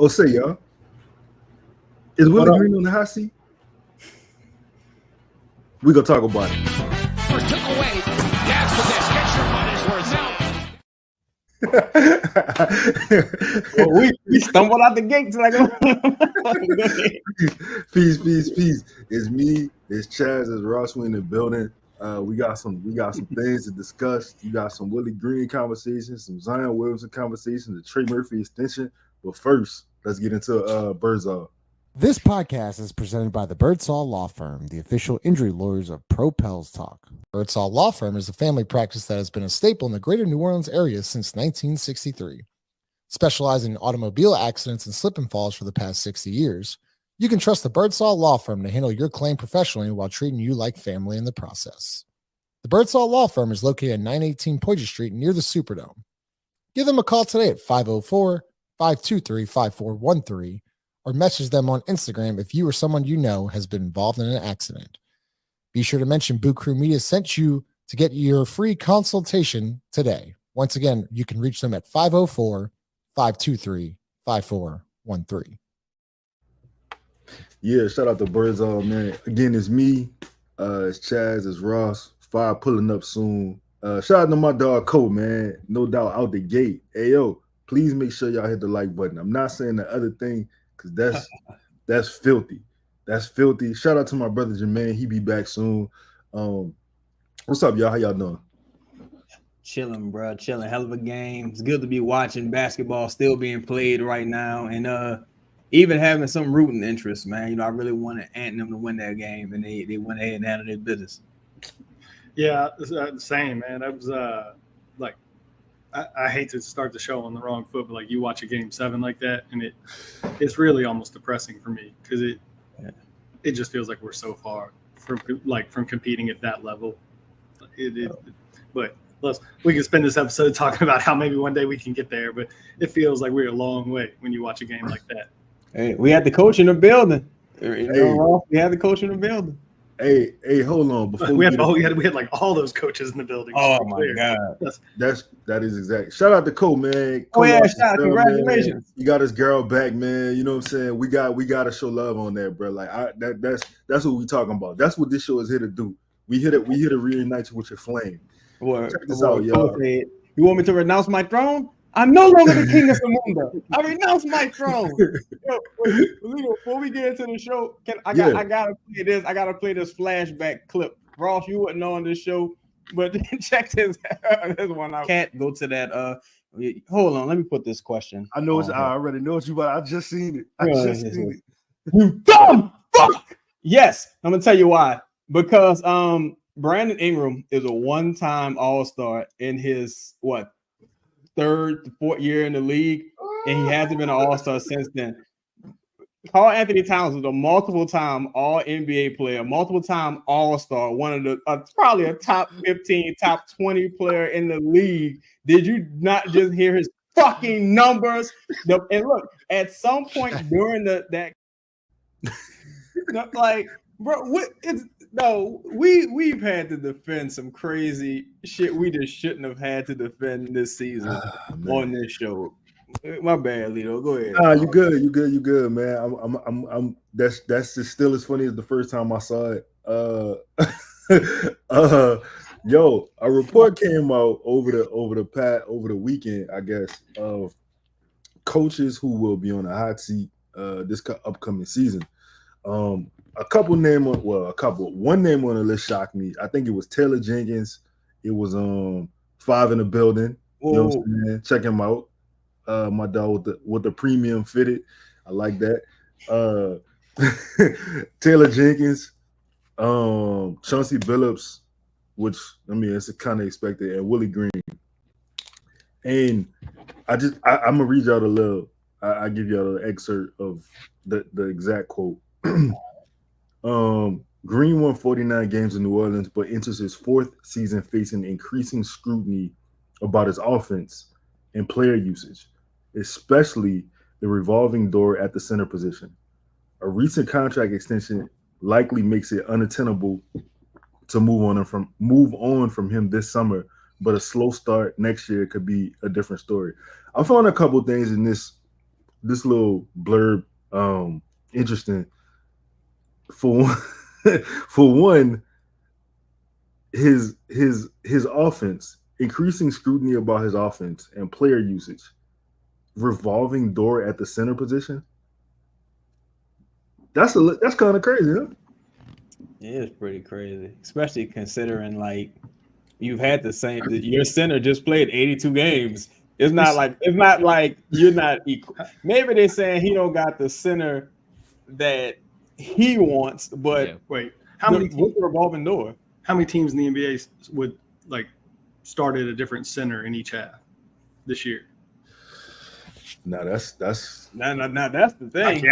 Oh, say y'all. Is Willie Green on the hot seat? We gonna talk about it. First took away. That's for this. Get your money's worth out. Well, we stumbled out the gate like Peace. It's me, it's Chaz, it's Ross. We in the building. We got some things to discuss. You got some Willie Green conversations, some Zion Williamson conversations, the Trey Murphy extension. But first, let's get into Birdsall. This podcast is presented by the Birdsall Lawfirm, the official injury lawyers of Pro Pels Talk. Birdsall Lawfirm is a family practice that has been a staple in the greater New Orleans area since 1963. Specializing in automobile accidents and slip and falls for the past 60 years, you can trust the Birdsall Lawfirm to handle your claim professionally while treating you like family in the process. The Birdsall Lawfirm is located at 918 Poydras Street near the Superdome. Give them a call today at 504-523-5413 or message them on Instagram if you or someone you know has been involved in an accident. Be sure to mention Boo Crew Media sent you to get your free consultation today. Once again, you can reach them at 504-523-5413. Yeah, shout out to Birdsall, man. Again, it's me, it's Chaz, it's Ross. Fire pulling up soon. Shout out to my dog Cole, man. No doubt out the gate. Hey, yo, please make sure y'all hit the like button. I'm not saying the other thing because that's filthy. That's filthy. Shout out to my brother Jermaine. He be back soon. What's up, y'all? How y'all doing? Chilling, bro. Chilling. Hell of a game. It's good to be watching basketball still being played right now, and even having some rooting interest, man. You know, I really wanted Ant and them to win that game, and they went ahead and handled their business. Yeah, same, man. That was like I hate to start the show on the wrong foot, but like you watch a game 7 like that, and it's really almost depressing for me because it just feels like we're so far from competing at that level. But we can spend this episode talking about how maybe one day we can get there, but it feels like we're a long way when you watch a game like that. Hey, we had the coach in the building. We had the coach in the building. Hey, hold on. Before we had like all those coaches in the building. Oh my God, that is exact. Shout out to Cole, man. Cole, shout out, congratulations. Man. You got his girl back, man. You know what I'm saying? We got to show love on that, bro. Like that's what we talking about. That's what this show is here to do. We here to reunite you with your flame. Check this out, y'all. You want me to renounce my throne? I'm no longer the king of Samunda. I renounce my throne. Before we get into the show, I gotta play this. I gotta play this flashback clip. Ross, you wouldn't know on this show, but check this one out. Can't go to that. Hold on, let me put this question. I know I already know what you, but I just seen it. You dumb fuck. Yes, I'm gonna tell you why. Because Brandon Ingram is a one-time All-Star in his third, fourth year in the league, and he hasn't been an All-Star since then. Karl Anthony Towns was a multiple-time All-NBA player, multiple-time All-Star, one of the probably a top 15, top 20 player in the league. Did you not just hear his fucking numbers? And look, at some point during that, like, bro, we've had to defend some crazy shit we just shouldn't have had to defend this season on this show. My bad, Lito. Go ahead. You good, man. I'm that's just still as funny as the first time I saw it. Yo, a report came out over the weekend, I guess, of coaches who will be on the hot seat this upcoming season. One name on the list shocked me. I think it was Taylor Jenkins. It was 5 in the building. You know what I'm saying? Check him out. My dog with the premium fitted. I like that. Taylor Jenkins, Chauncey Billups, which it's kind of expected, and Willie Green. And I'm gonna read y'all a little. I give y'all an excerpt of the exact quote. Green won 49 games in New Orleans, but enters his 4th season facing increasing scrutiny about his offense and player usage, especially the revolving door at the center position. A recent contract extension likely makes it unattainable to move on from him this summer, but a slow start next year could be a different story. I found a couple things in this blurb interesting. For one, his offense, increasing scrutiny about his offense and player usage, revolving door at the center position. That's kind of crazy, huh? It is pretty crazy, especially considering like you've had the same. Your center just played 82 games. It's not like you're not equal. Maybe they're saying he don't got the center that he wants, but wait, how many what's the revolving door? How many teams in the NBA would like start at a different center in each half this year? No, that's that's the thing.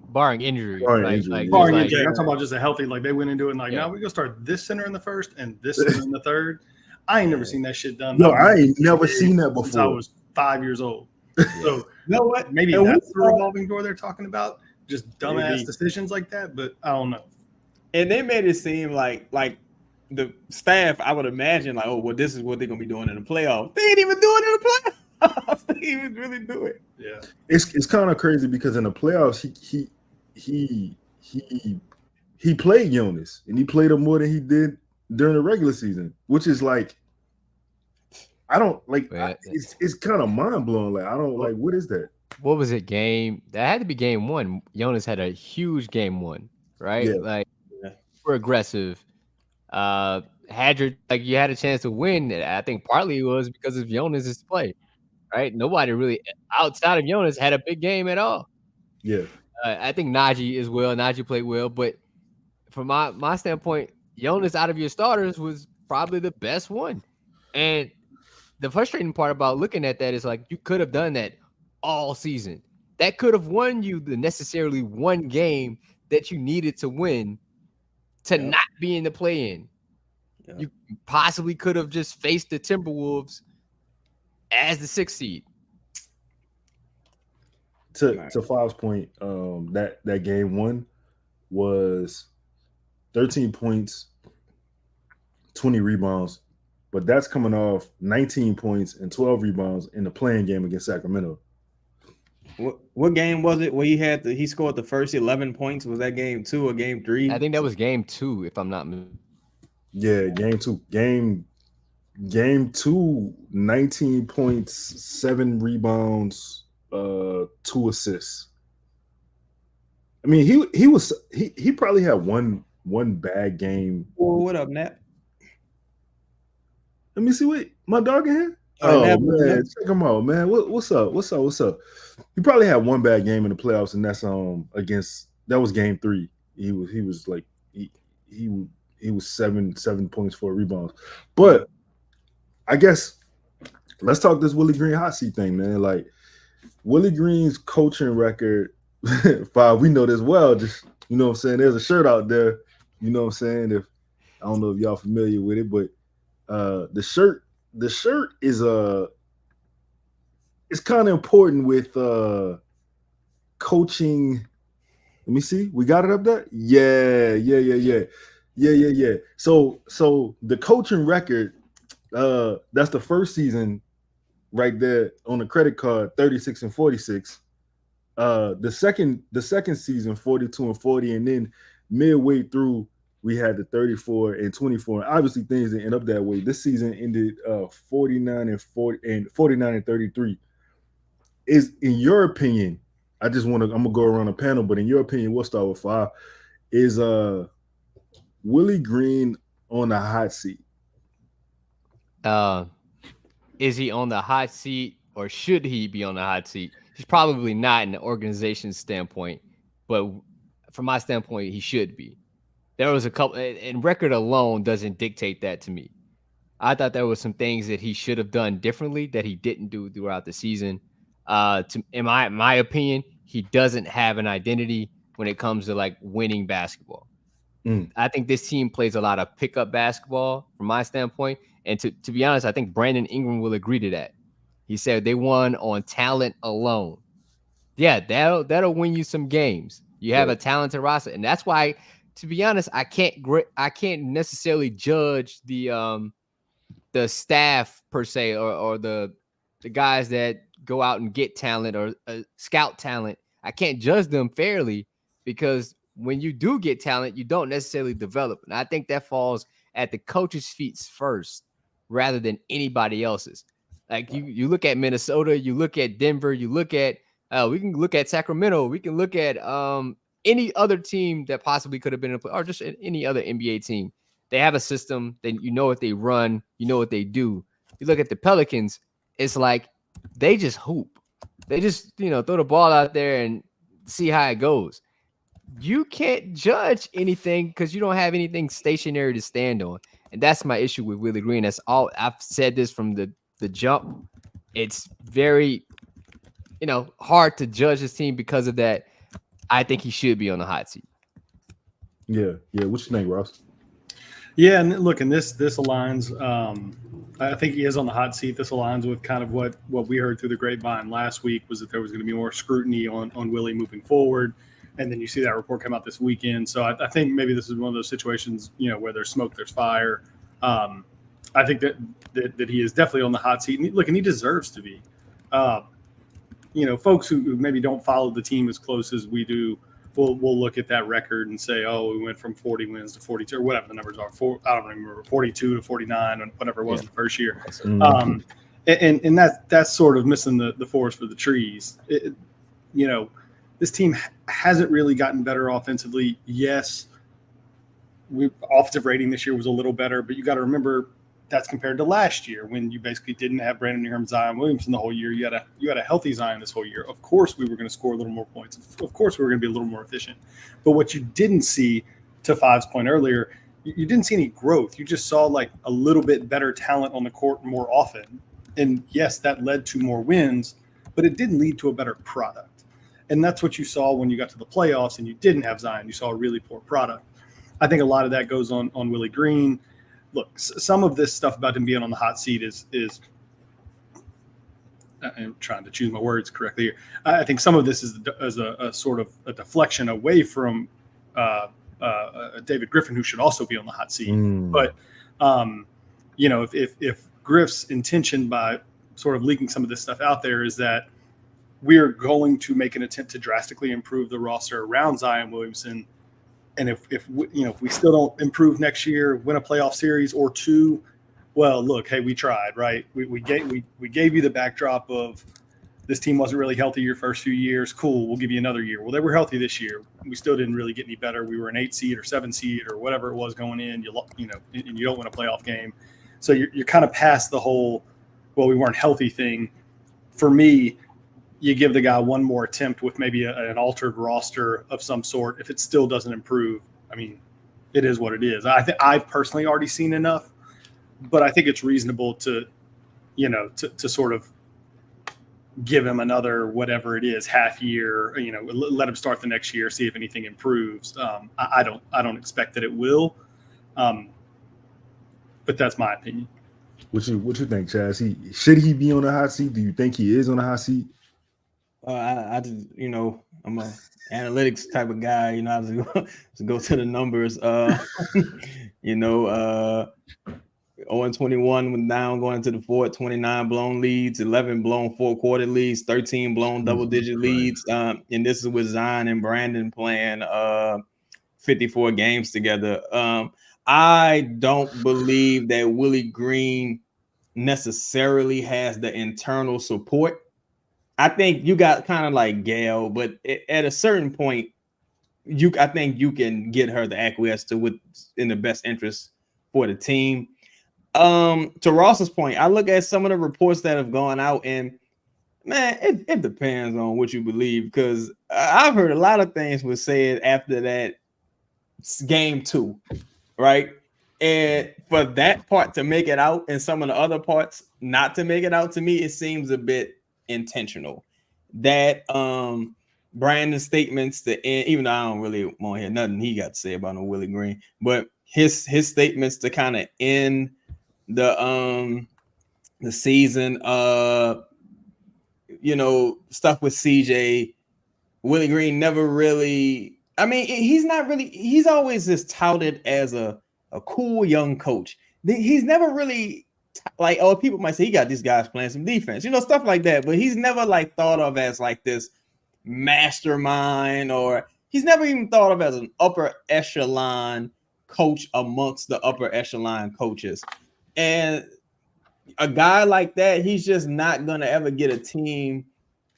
Barring injury. Barring injury. I'm talking about just a healthy, like they went into it and like, now we're gonna start this center in the first and this center in the third. I ain't never seen that shit done. No, I ain't never seen that before. Since I was 5 years old. So you know what? Maybe that's the revolving door they're talking about. Just dumbass decisions like that, but I don't know. And they made it seem like the staff, I would imagine, like, oh, well, this is what they're gonna be doing in the playoffs. They ain't even doing it in the playoffs. They ain't even really do it. Yeah, it's kind of crazy because in the playoffs, he played Jonas and he played him more than he did during the regular season, which is like, I don't like. It's kind of mind blowing. Like, I don't like. What is that? What was it? That had to be game one. Jonas had a huge game one, right? Yeah. Like, super aggressive. You had a chance to win. I think partly it was because of Jonas's play, right? Nobody really outside of Jonas had a big game at all. Yeah. I think Najee as well. Najee played well, but from my standpoint, Jonas out of your starters was probably the best one. And the frustrating part about looking at that is like you could have done that all season. That could have won you the necessarily one game that you needed to win to not be in the play-in. Yeah. You possibly could have just faced the Timberwolves as the 6th seed. To Fav's point, that game one was 13 points, 20 rebounds, but that's coming off 19 points and 12 rebounds in the playing game against Sacramento. What game was it where he scored the first 11 points? Was that game 2 or game 3? I think that was game 2, if I'm not mistaken. Yeah, game 2. Game 2, 19 points, 7 rebounds, 2 assists. I mean, he probably had one bad game. Well, what up, Nat? Let me see what my dog in here. Oh man, check him out, man. What's up? He probably had one bad game in the playoffs, and that's that was game 3. He was 7 points, 4 rebounds. But I guess let's talk this Willie Green hot seat thing, man. Like Willie Green's coaching record, we know this well. Just you know what I'm saying. There's a shirt out there. You know what I'm saying. I don't know if y'all familiar with it, but the shirt is it's kind of important with coaching. Let me see. We got it up there? Yeah. So the coaching record, that's the first season right there on the credit card, 36 and 46. The second season, 42 and 40, and then midway through we had the 34 and 24. And obviously things didn't end up that way. This season ended 49 and 40 and 49 and 33. Is, in your opinion, I'm gonna go around the panel, but in your opinion, we'll start with 5. Is Willie Green on the hot seat? Is he on the hot seat, or should he be on the hot seat? He's probably not in the organization's standpoint, but from my standpoint, he should be. There was a couple, and record alone doesn't dictate that to me. I thought there was some things that he should have done differently that he didn't do throughout the season. In my opinion, he doesn't have an identity when it comes to like winning basketball. I think this team plays a lot of pickup basketball from my standpoint. And to be honest, I think Brandon Ingram will agree to that. He said they won on talent alone. Yeah, that'll win you some games. You have a talented roster, and that's why, to be honest, I can't necessarily judge the staff per se or the guys that go out and get talent or scout talent, I can't judge them fairly because when you do get talent, you don't necessarily develop. And I think that falls at the coach's feet first rather than anybody else's. Like you look at Minnesota, you look at Denver, you look at we can look at Sacramento, we can look at any other team that possibly could have been in a play, or just any other NBA team. They have a system, then you know what they run, you know what they do. You look at the Pelicans, it's like they just hoop. They just, throw the ball out there and see how it goes. You can't judge anything because you don't have anything stationary to stand on. And that's my issue with Willie Green. That's all I've said this from the jump. It's very, hard to judge his team because of that. I think he should be on the hot seat. Yeah. What you think, Ross? Yeah, and look, and this aligns. I think he is on the hot seat. This aligns with kind of what we heard through the grapevine last week, was that there was going to be more scrutiny on Willie moving forward. And then you see that report come out this weekend. So I think maybe this is one of those situations, where there's smoke, there's fire. I think that he is definitely on the hot seat. And he deserves to be. Folks who maybe don't follow the team as close as we do, we'll look at that record and say, oh, we went from 40 wins to 42, or whatever the numbers are. I don't remember, 42 to 49, and whatever it was in the first year. And that's sort of missing the forest for the trees. This team hasn't really gotten better offensively. Yes, offensive rating this year was a little better, but you got to remember that's compared to last year when you basically didn't have Brandon Ingram, Zion Williamson the whole year. You had a healthy Zion this whole year. Of course, we were going to score a little more points. Of course, we were going to be a little more efficient. But what you didn't see, to Five's point earlier, you didn't see any growth. You just saw like a little bit better talent on the court more often. And yes, that led to more wins, but it didn't lead to a better product. And that's what you saw when you got to the playoffs and you didn't have Zion. You saw a really poor product. I think a lot of that goes on Willie Green. Look, some of this stuff about him being on the hot seat is I'm trying to choose my words correctly here. I think some of this is a sort of a deflection away from David Griffin, who should also be on the hot seat. But if Griff's intention by sort of leaking some of this stuff out there is that we're going to make an attempt to drastically improve the roster around Zion Williamson, and if we still don't improve next year, win a playoff series or two, well, look, hey, we tried, right? We gave you the backdrop of this team wasn't really healthy your first few years. Cool, we'll give you another year. Well, they were healthy this year. We still didn't really get any better. We were an 8 seed or 7 seed or whatever it was going in. And you don't win a playoff game, so you're kind of past the whole, well, we weren't healthy thing. For me, you give the guy one more attempt with maybe an altered roster of some sort. If it still doesn't improve, I mean, it is what it is. I think I've personally already seen enough, but I think it's reasonable to sort of give him another, whatever it is, half year, let him start the next year, see if anything improves. I don't expect that it will. But that's my opinion. What you think, Chaz? Should he be on the hot seat? Do you think he is on the hot seat? I just, I'm a analytics type of guy. I just go to the numbers. 0-21 went down going into the fourth, 29 blown leads, 11 blown fourth-quarter leads, 13 blown double-digit leads. And this is with Zion and Brandon playing 54 games together. I don't believe that Willie Green necessarily has the internal support. I think you got kind of like Gail, but at a certain point, I think you can get her to acquiesce to what's in the best interest for the team. To Ross's point, I look at some of the reports that have gone out, and man, it depends on what you believe, because I've heard a lot of things was said after that game 2, right? And for that part to make it out and some of the other parts not to make it out, to me, it seems a bit intentional. That Brandon's statements to end, even though I don't really want to hear nothing he got to say about no Willie Green, but his statements to kind of end the season, stuff with CJ. Willie Green never really, he's always just touted as a cool young coach. He's never really like, oh, people might say he got these guys playing some defense, stuff like that. But he's never like thought of as like this mastermind, or he's never even thought of as an upper echelon coach amongst the upper echelon coaches. And a guy like that, he's just not gonna ever get a team.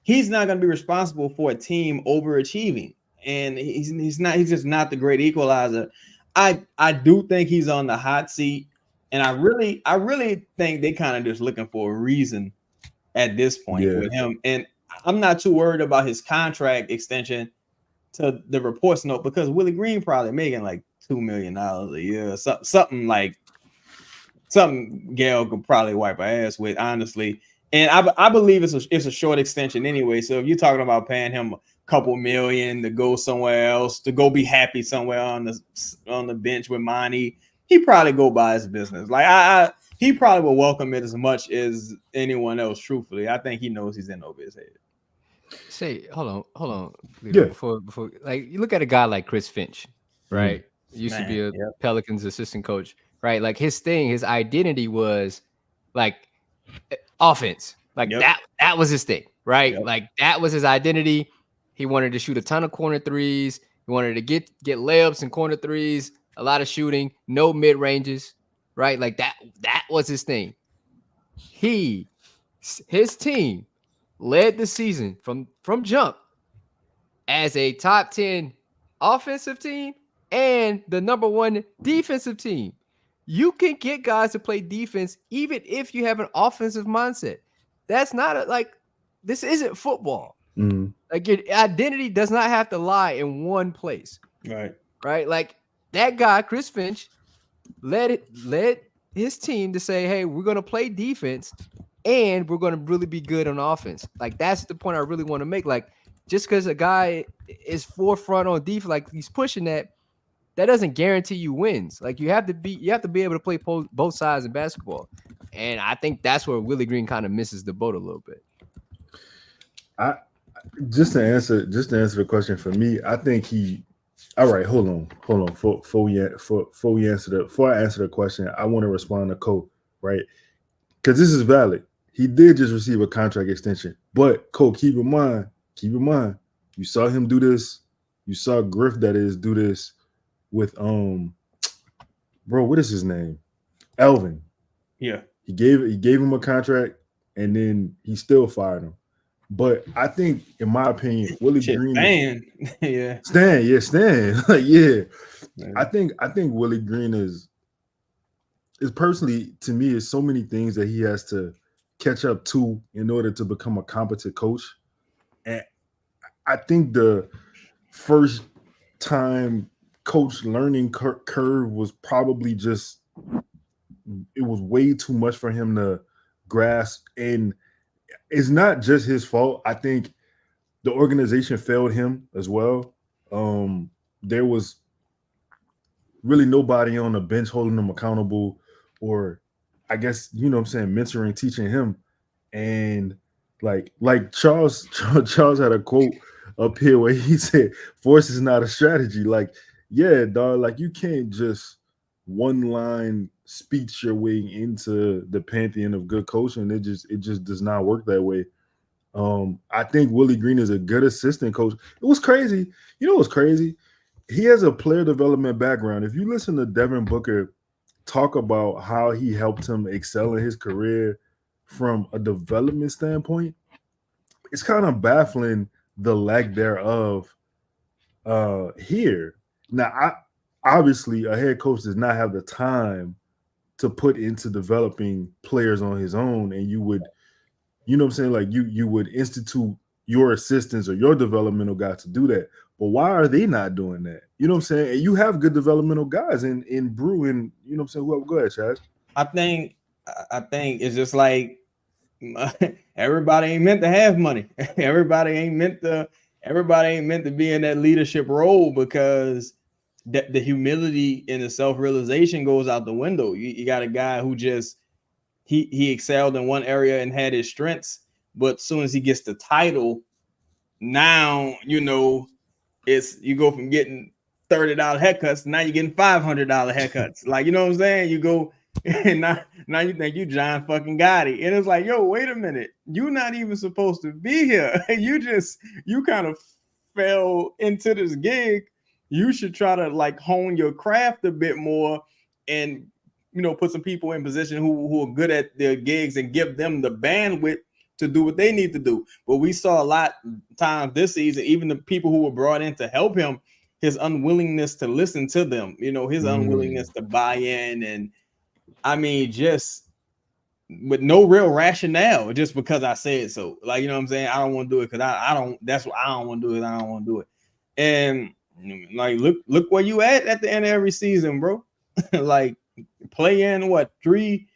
He's not gonna be responsible for a team overachieving, and he's just not the great equalizer. I do think he's on the hot seat, and I really think they kind of just looking for a reason at this point with him. And I'm not too worried about his contract extension to the reports note, because Willie Green probably making like $2 million a year, something Gail could probably wipe her ass with, honestly. And I believe it's a short extension anyway. So if you're talking about paying him a couple million to go somewhere else, to go be happy somewhere on the bench with Monty, he probably go by his business. Like he probably will welcome it as much as anyone else. Truthfully, I think he knows he's in over his head. Say, hold on. Yeah. Before, like, you look at a guy like Chris Finch, right? Used to be a Pelicans assistant coach, right? Like his identity was like offense. Like that was his thing, right? Yep. Like that was his identity. He wanted to shoot a ton of corner threes. He wanted to get layups and corner threes, a lot of shooting, no mid ranges, right? Like that was his thing. His team led the season from jump as a top 10 offensive team and the number 1 defensive team. You can get guys to play defense even if you have an offensive mindset. That's not this isn't football. Mm-hmm. Like your identity does not have to lie in one place. Right. Like that guy, Chris Finch, led his team to say, hey, we're going to play defense and we're going to really be good on offense. Like that's the point I really want to make. Like just because a guy is forefront on defense, like he's pushing that doesn't guarantee you wins. Like you have to be able to play both sides in basketball. And I think that's where Willie Green kind of misses the boat a little bit. Just to answer the question for me, I think all right, hold on. Before I answer the question, I want to respond to Cole, right? Because this is valid. He did just receive a contract extension. But Cole, keep in mind, you saw him do this. You saw Griff, that is, do this with what is his name? Elvin. Yeah. He gave him a contract and then he still fired him. But I think, in my opinion, Willie Green. Stan. Like, yeah. I think Willie Green is personally, to me, is so many things that he has to catch up to in order to become a competent coach. And I think the first time coach learning curve was probably just, it was way too much for him to grasp. And it's not just his fault. I think the organization failed him as well. There was really nobody on the bench holding him accountable, or I guess, mentoring, teaching him. And like Charles had a quote up here where he said, force is not a strategy. Like, yeah, dog, like you can't just one line speech your way into the pantheon of good coaching. It just does not work that way. I think Willie Green is a good assistant coach. It was crazy. You know what's crazy? He has a player development background. If you listen to Devin Booker talk about how he helped him excel in his career from a development standpoint, it's kind of baffling the lack thereof here. Now, obviously, a head coach does not have the time to put into developing players on his own, and you would, like you would institute your assistants or your developmental guy to do that. But why are they not doing that? You know what I'm saying? And you have good developmental guys in Brew, and whoever. Go ahead, Chaz. I think it's just like everybody ain't meant to have money. Everybody ain't meant to be in that leadership role, because the humility and the self-realization goes out the window. You got a guy who just he excelled in one area and had his strengths, but as soon as he gets the title, now it's you go from getting $30 haircuts, now you're getting $500 haircuts. Like, you know what I'm saying? You go And now you think you John fucking Gotti. And it's like, yo, wait a minute. You're not even supposed to be here. You kind of fell into this gig. You should try to like hone your craft a bit more and, you know, put some people in position who are good at their gigs and give them the bandwidth to do what they need to do. But we saw a lot of times this season, even the people who were brought in to help him, his unwillingness to listen to them, you know, his unwillingness to buy in. And I mean, just with no real rationale, just because I said so. Like, you know what I'm saying? I don't want to do it because I don't, that's what I don't want to do it. I don't want to do it. And like, look where you at the end of every season, bro. Like, play in what, three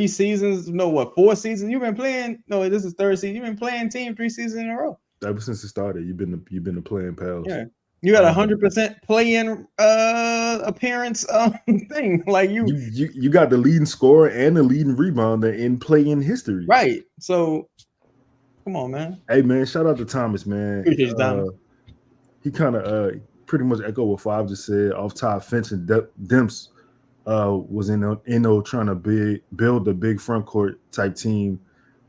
seasons? No, what, 4 seasons? You've been playing. No, this is 3rd season. You've been playing team 3 seasons in a row. Ever since it started, you've been the playing pals. Yeah. You got 100% play-in appearance thing. Like you got the leading scorer and the leading rebounder in play-in history. Right. So come on, man. Hey man, shout out to Thomas, man. Appreciate you, Thomas. He kind of pretty much echoed what Five just said. Off top, Finch and Demps was in trying to build the big front court type team.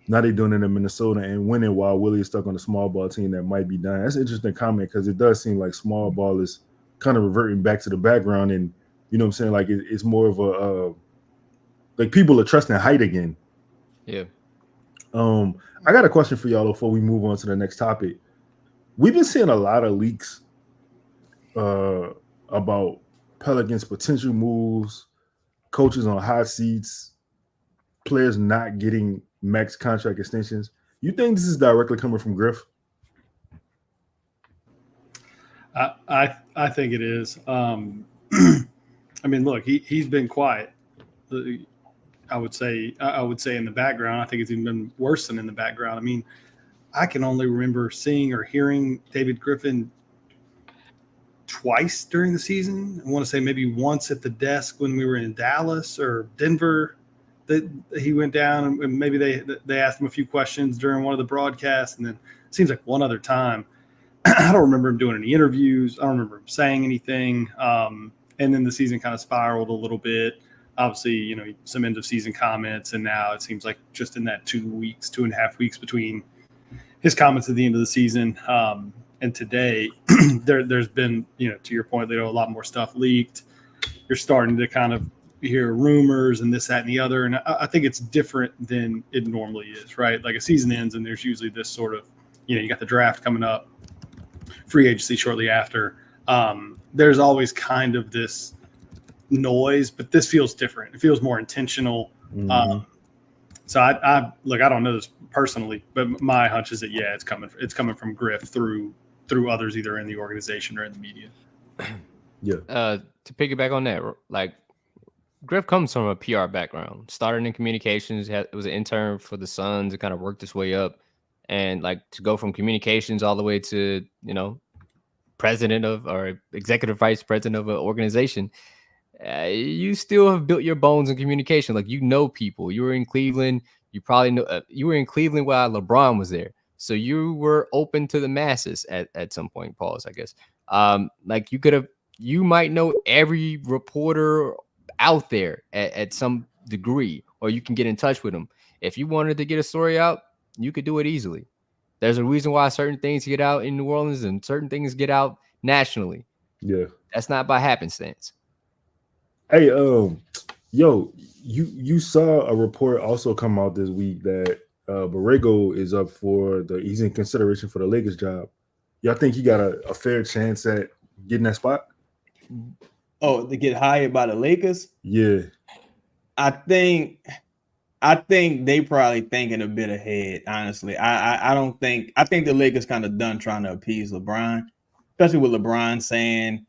Now they're doing it in Minnesota and winning while Willie is stuck on a small ball team that might be dying. That's an interesting comment because it does seem like small ball is kind of reverting back to the background, and you know what I'm saying? Like it's more of a like people are trusting height again. Yeah. I got a question for y'all before we move on to the next topic. We've been seeing a lot of leaks about Pelicans' potential moves, coaches on hot seats, players not getting max contract extensions. You think this is directly coming from Griff? I think it is. I mean, look, he's been quiet. I would say in the background. I think it's even been worse than in the background. I mean, I can only remember seeing or hearing David Griffin twice during the season. I want to say maybe once at the desk when we were in Dallas or Denver. That he went down and maybe they asked him a few questions during one of the broadcasts, and then it seems like one other time. I don't remember him doing any interviews. I don't remember him saying anything. And then the season kind of spiraled a little bit. Obviously, you know, some end of season comments, and now it seems like just in that 2.5 weeks between his comments at the end of the season and today, there's been, you know, to your point, a lot more stuff leaked. You're starting to kind of hear rumors and this, that, and the other. And I think it's different than it normally is, right? Like a season ends and there's usually this sort of, you know, you got the draft coming up, free agency shortly after. There's always kind of this noise, but this feels different. It feels more intentional. Mm-hmm. So I don't know this personally, but my hunch is that, yeah, it's coming from Griff through others, either in the organization or in the media. Yeah. To piggyback on that, like, Griff comes from a PR background, started in communications, was an intern for the Suns and kind of worked his way up. And like to go from communications all the way to, you know, president of or executive vice president of an organization, you still have built your bones in communication. Like, you know, people, you were in Cleveland, you probably know, you were in Cleveland while LeBron was there. So you were open to the masses at some point, pause, I guess. Like you might know every reporter out there at some degree, or you can get in touch with them. If you wanted to get a story out, you could do it easily. There's a reason why certain things get out in New Orleans and certain things get out nationally. Yeah. That's not by happenstance. Hey, yo, you saw a report also come out this week that Borrego is up he's in consideration for the Lakers job. Y'all think he got a fair chance at getting that spot? Oh, to get hired by the Lakers? Yeah. I think they probably thinking a bit ahead, honestly. I think the Lakers kind of done trying to appease LeBron, especially with LeBron saying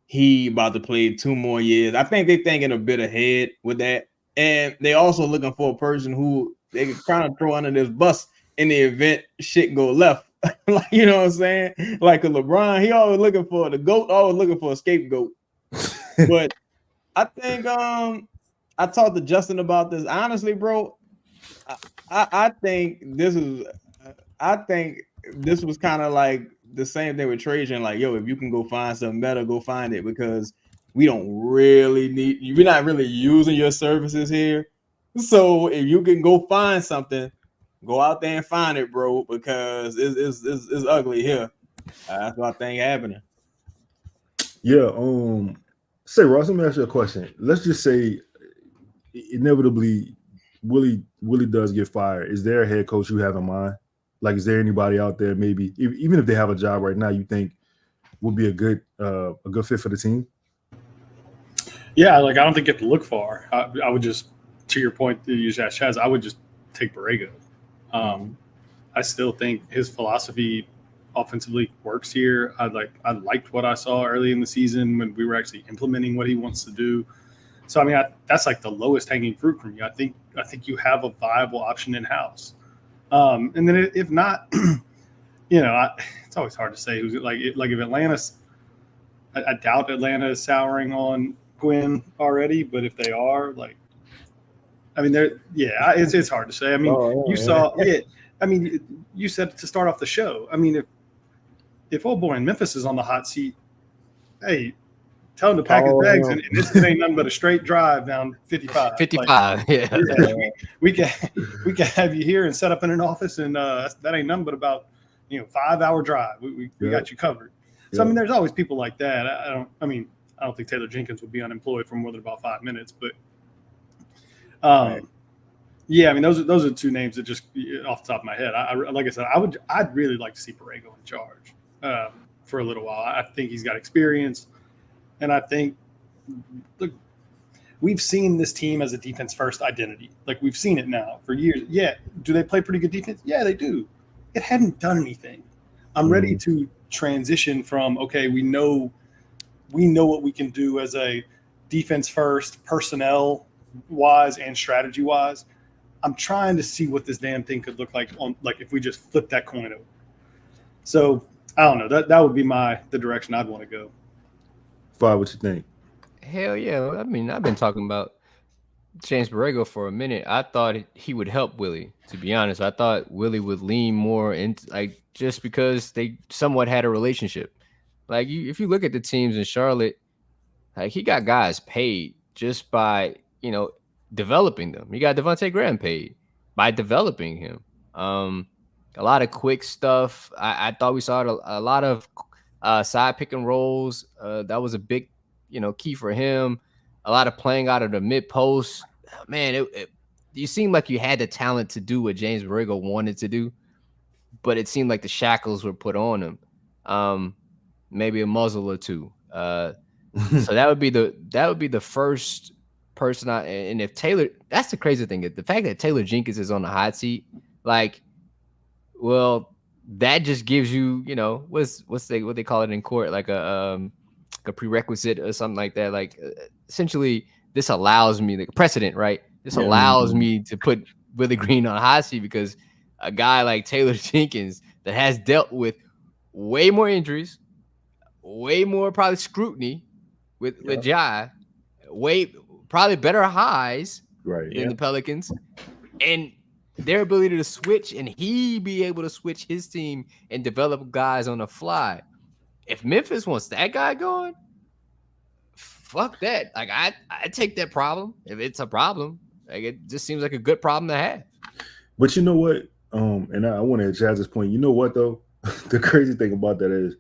he about to play 2 more years. I think they thinking a bit ahead with that. And they also looking for a person who they can kind of throw under this bus in the event shit go left. Like, you know what I'm saying? Like a LeBron, he always looking for the GOAT, always looking for a scapegoat. But I think I talked to Justin about this. Honestly, bro, I think this was kind of like the same thing with Trajan. Like, yo, if you can go find something better, go find it, because we don't really need you. We're not really using your services here. So if you can go find something, go out there and find it, bro, because it's ugly here. That's what I think happening. Yeah. Say, Ross, let me ask you a question. Let's just say inevitably Willie does get fired. Is there a head coach you have in mind? Like, is there anybody out there, maybe even if they have a job right now, you think would be a good fit for the team? Yeah, like I don't think you have to look far. I would just, to your point that you just asked Chaz, I would just take Borrego. I still think his philosophy offensively works here. I liked what I saw early in the season when we were actually implementing what he wants to do. So I mean, that's like the lowest hanging fruit from you. I think you have a viable option in house. And then if not, it's always hard to say who's like if Atlanta's. I doubt Atlanta is souring on Quinn already, but if they are, it's hard to say. I mean, you saw it. I mean, you said to start off the show. I mean, if old boy in Memphis is on the hot seat, hey, tell him to pack his bags, and it ain't nothing but a straight drive down 55. 55, we can have you here and set up in an office, and that ain't nothing but about 5-hour drive. We got you covered. So I mean, there's always people like that. I don't think Taylor Jenkins would be unemployed for more than about 5 minutes, but yeah, I mean, those are two names that just off the top of my head. Like I said, I'd really like to see Borrego in charge for a little while. I think he's got experience, and I think we've seen this team as a defense first identity. Like we've seen it now for years. Yeah, do they play pretty good defense? Yeah, they do. It hadn't done anything. I'm ready to transition from we know what we can do as a defense first, personnel wise and strategy wise. I'm trying to see what this damn thing could look like if we just flip that coin over. So I don't know. That would be the direction I'd want to go. Five, what you think? Hell yeah. I mean, I've been talking about James Borrego for a minute. I thought he would help Willie, to be honest. I thought Willie would lean more into just because they somewhat had a relationship. Like if you look at the teams in Charlotte, he got guys paid just by, developing them. He got Devontae Graham paid by developing him. A lot of quick stuff. I thought we saw a lot of side pick and rolls. That was a big, key for him. A lot of playing out of the mid post. Man, you seemed like you had the talent to do what James Borrego wanted to do, but it seemed like the shackles were put on him. Maybe a muzzle or two. So that would be the first person. And if Taylor, that's the crazy thing. The fact that Taylor Jenkins is on the hot seat, that just gives you, what they call it in court, like a prerequisite or something like that. Essentially, this allows me the precedent, right? This allows me to put Willie Green on a hot seat because a guy like Taylor Jenkins that has dealt with way more injuries, way more probably scrutiny with Jai, probably better highs than the Pelicans, and their ability to switch, and he be able to switch his team and develop guys on the fly. If Memphis wants that guy going, fuck that. I take that problem if it's a problem. It just seems like a good problem to have. But you know what? And I want to add Chaz's point. You know what though? The crazy thing about that is,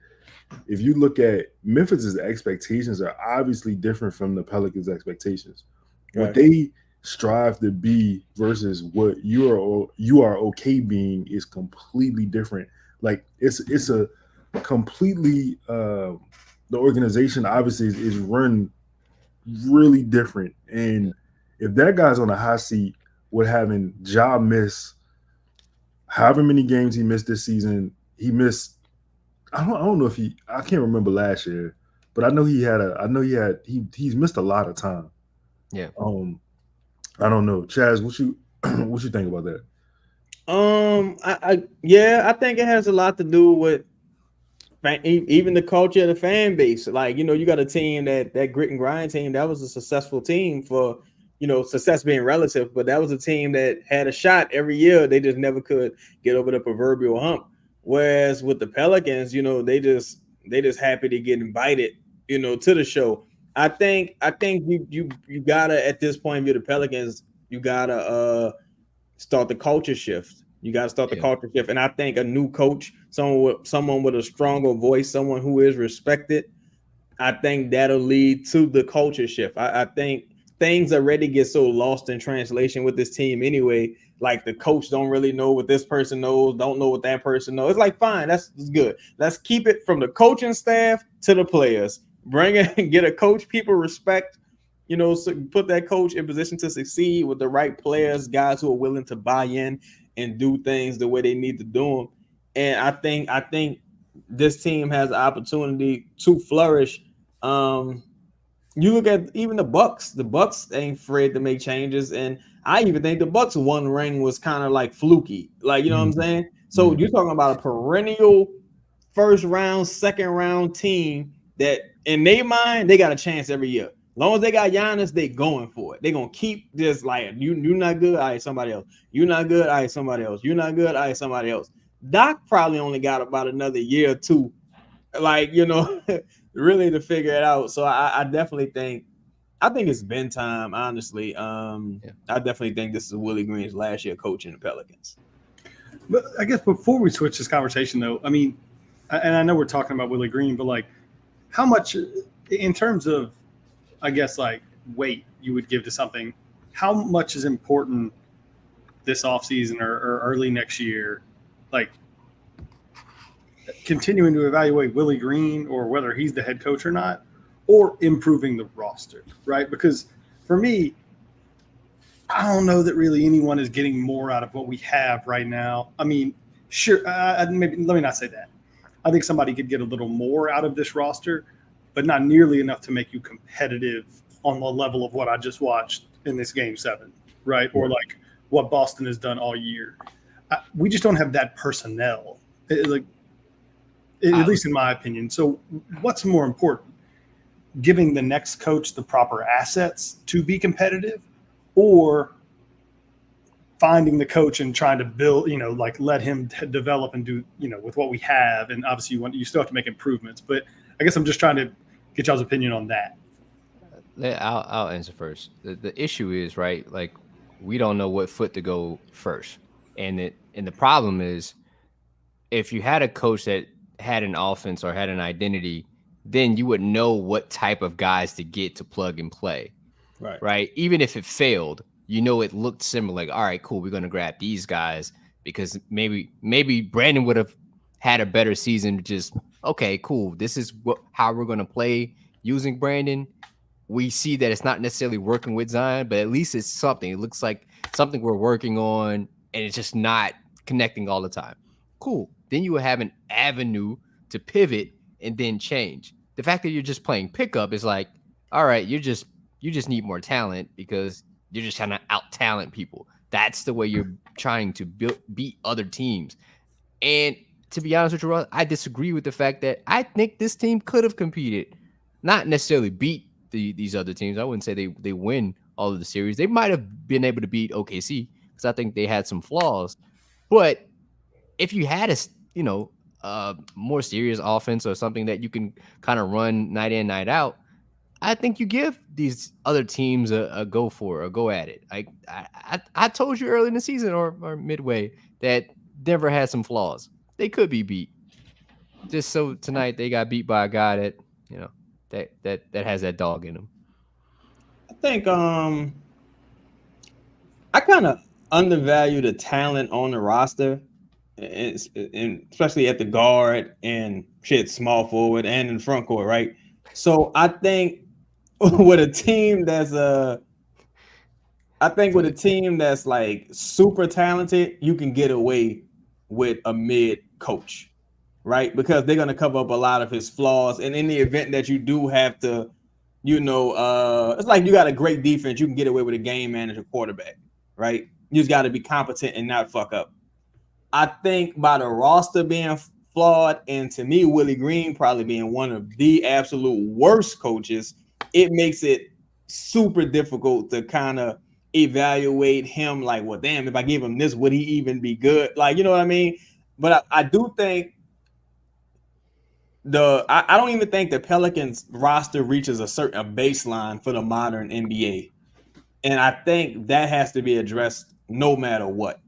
if you look at Memphis's expectations are obviously different from the Pelicans' expectations. Right. What they strive to be versus what you are okay being is completely different. Like it's a completely the organization obviously is run really different. And if that guy's on a hot seat with having Ja miss however many games he missed this season, he missed. I don't know if I can't remember last year, but I know he's missed a lot of time. Yeah. I don't know. Chaz, what you think about that? I think it has a lot to do with even the culture of the fan base. You got a team that grit and grind team that was a successful team for, success being relative, but that was a team that had a shot every year. They just never could get over the proverbial hump. Whereas with the Pelicans, they just happy to get invited, to the show. I think you gotta, at this point, if you're the Pelicans, you gotta start the culture shift. You gotta start the culture shift. And I think a new coach, someone with a stronger voice, someone who is respected, I think that'll lead to the culture shift. I think things already get so lost in translation with this team anyway. Like the coach don't really know what this person knows, don't know what that person knows. It's like, fine, that's good. Let's keep it from the coaching staff to the players. Bring it, get a coach people respect, so put that coach in position to succeed with the right players, guys who are willing to buy in and do things the way they need to do them. And I think this team has the opportunity to flourish. You look at even the Bucks. The Bucks ain't afraid to make changes, and I even think the Bucks one ring was kind of like fluky. Like, you know what I'm saying? So you're talking about a perennial first round, second round team that in their mind they got a chance every year. As long as they got Giannis, they going for it. They gonna keep this like you not good, all right, somebody else. You not good, all right, somebody else. You not good, all right, somebody else. Doc probably only got about another year or two, like, really to figure it out. So I definitely think it's been time, honestly. I definitely think this is Willie Green's last year coaching the Pelicans. But I guess before we switch this conversation, though, I mean, and I know we're talking about Willie Green, but like, how much in terms of, I guess, like weight you would give to something, how much is important this offseason or early next year, like continuing to evaluate Willie Green or whether he's the head coach or not, or improving the roster, right? Because for me, I don't know that really anyone is getting more out of what we have right now. I mean, sure, maybe let me not say that. I think somebody could get a little more out of this roster, but not nearly enough to make you competitive on the level of what I just watched in this Game 7, right? Or like what Boston has done all year. We just don't have that personnel, at least in my opinion. So what's more important? Giving the next coach the proper assets to be competitive, or finding the coach and trying to build, let him develop and do, with what we have. And obviously you still have to make improvements, but I guess I'm just trying to get y'all's opinion on that. I'll answer first. The issue is, right, like, we don't know what foot to go first. And the problem is, if you had a coach that had an offense or had an identity, then you would know what type of guys to get to plug and play. Right. Even if it failed, it looked similar. Like, all right, cool, we're going to grab these guys because maybe Brandon would have had a better season. Just, okay, cool. This is how we're going to play using Brandon. We see that it's not necessarily working with Zion, but at least it's something. It looks like something we're working on, and it's just not connecting all the time. Cool. Then you will have an avenue to pivot and then change. The fact that you're just playing pickup is like, all right, you just need more talent because you're just trying to out-talent people. That's the way you're trying to beat other teams. And to be honest with you, Ross, I disagree with the fact that I think this team could have competed, not necessarily beat these other teams. I wouldn't say they win all of the series. They might have been able to beat OKC because I think they had some flaws. But if you had a more serious offense or something that you can kind of run night in, night out, I think you give these other teams a go for it, a go at it. I told you early in the season or midway that Denver had some flaws. They could be beat. Just so tonight they got beat by a guy that that has that dog in him. I think I kind of undervalue the talent on the roster, and especially at the guard and small forward and in front court, right? So I think with a team that's like super talented, you can get away with a mid coach, right? Because they're gonna cover up a lot of his flaws. And in the event that you do have to, it's like you got a great defense, you can get away with a game manager quarterback, right? You just got to be competent and not fuck up. I think by the roster being flawed, and to me, Willie Green probably being one of the absolute worst coaches, it makes it super difficult to kind of evaluate him like, well, damn, if I give him this, would he even be good? Like, you know what I mean? But I do think I don't even think the Pelicans roster reaches a baseline for the modern NBA. And I think that has to be addressed no matter what.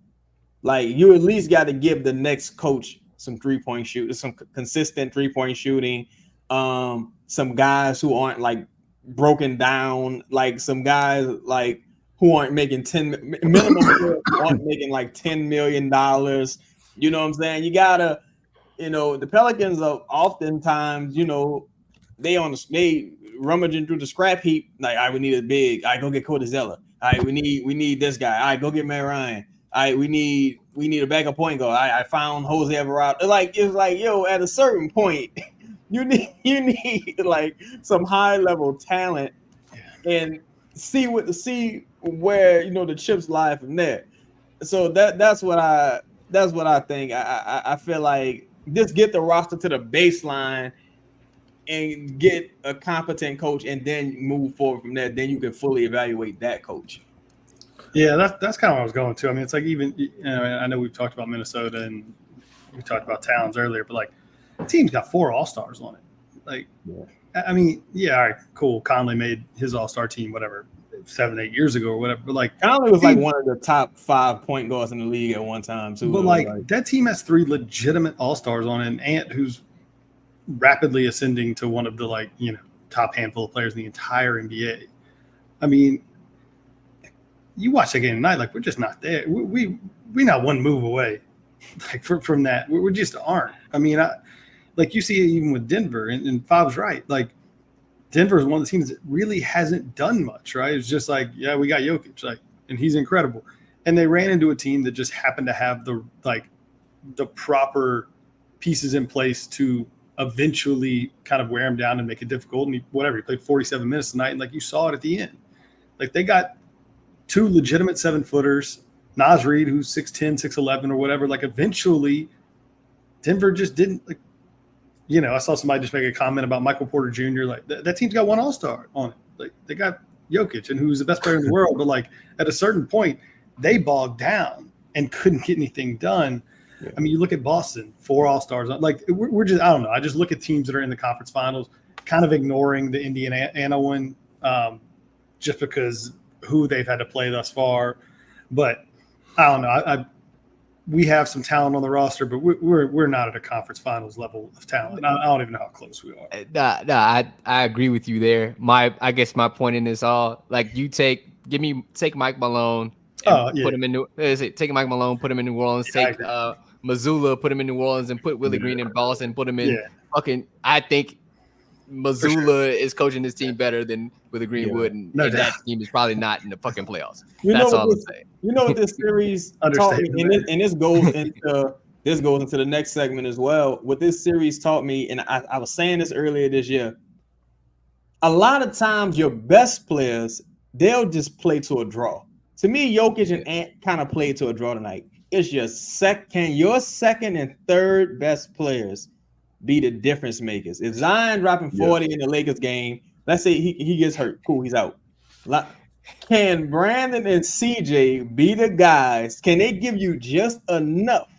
Like, you at least got to give the next coach some three-point shooting, some consistent three-point shooting, some guys who aren't like broken down, like some guys like who aren't making minimum aren't making like $10 million. You know what I'm saying? You gotta, the Pelicans are oftentimes, they rummaging through the scrap heap. Like, all right, we need a big. All right, go get Cody Zeller. All right, we need this guy. All right, go get Matt Ryan. All right, we need a backup point guard. I found Jose Alvarado. Like, it's like, yo, at a certain point, you need like some high level talent and see where the chips lie from there. So that's what I think. I feel like just get the roster to the baseline and get a competent coach, and then move forward from there. Then you can fully evaluate that coach. Yeah, that's kind of what I was going to. I mean, it's like, even, I know we've talked about Minnesota and we talked about Towns earlier, but like, the team's got 4 All-Stars on it. Like, yeah. I mean, yeah, all right, cool. Conley made his All-Star team, whatever, 7-8 years ago or whatever. But like, Conley was like one of the top 5 point guards in the league at one time too. But like, that team has 3 legitimate All-Stars on it. And Ant, who's rapidly ascending to one of the top handful of players in the entire NBA. I mean, you watch that game tonight, like, we're just not there. We not one move away, like, from that. We just aren't. I mean, like, you see it even with Denver, and Fav's right. Like, Denver is one of the teams that really hasn't done much, right? It's just like, yeah, we got Jokic, like, and he's incredible. And they ran into a team that just happened to have the proper pieces in place to eventually kind of wear him down and make it difficult. And he played 47 minutes tonight, and like, you saw it at the end. Like, they got 2 legitimate 7-footers, Naz Reid, who's 6'10", 6'11", or whatever. Like, eventually, Denver just didn't, like, I saw somebody just make a comment about Michael Porter Jr. Like, that team's got 1 All-Star on it. Like, they got Jokic, and who's the best player in the world. But like, at a certain point, they bogged down and couldn't get anything done. Yeah. I mean, you look at Boston, 4 All-Stars. Like, we're just, I don't know. I just look at teams that are in the conference finals, kind of ignoring the Indiana one, just because who they've had to play thus far. But I don't know. We have some talent on the roster, but we're not at a conference finals level of talent. I don't even know how close we are. I agree with you there. I guess my point in this all, like, you take Mike Malone, put him in take Mike Malone, put him in New Orleans, take Mazzulla, put him in New Orleans, and put Willie Green in Boston, put him in fucking. I think Mazzulla is coaching this team better than Willie Green would, and that team is probably not in the fucking playoffs. That's all I'm saying. You know what this series taught me, and this goes into the next segment as well. What this series taught me, and I was saying this earlier this year, a lot of times your best players, they'll just play to a draw. To me, Jokic and Ant kind of played to a draw tonight. It's your second and third best players be the difference makers. If Zion dropping 40 in the Lakers game, let's say he gets hurt, cool, he's out. Can Brandon and CJ be the guys? Can they give you just enough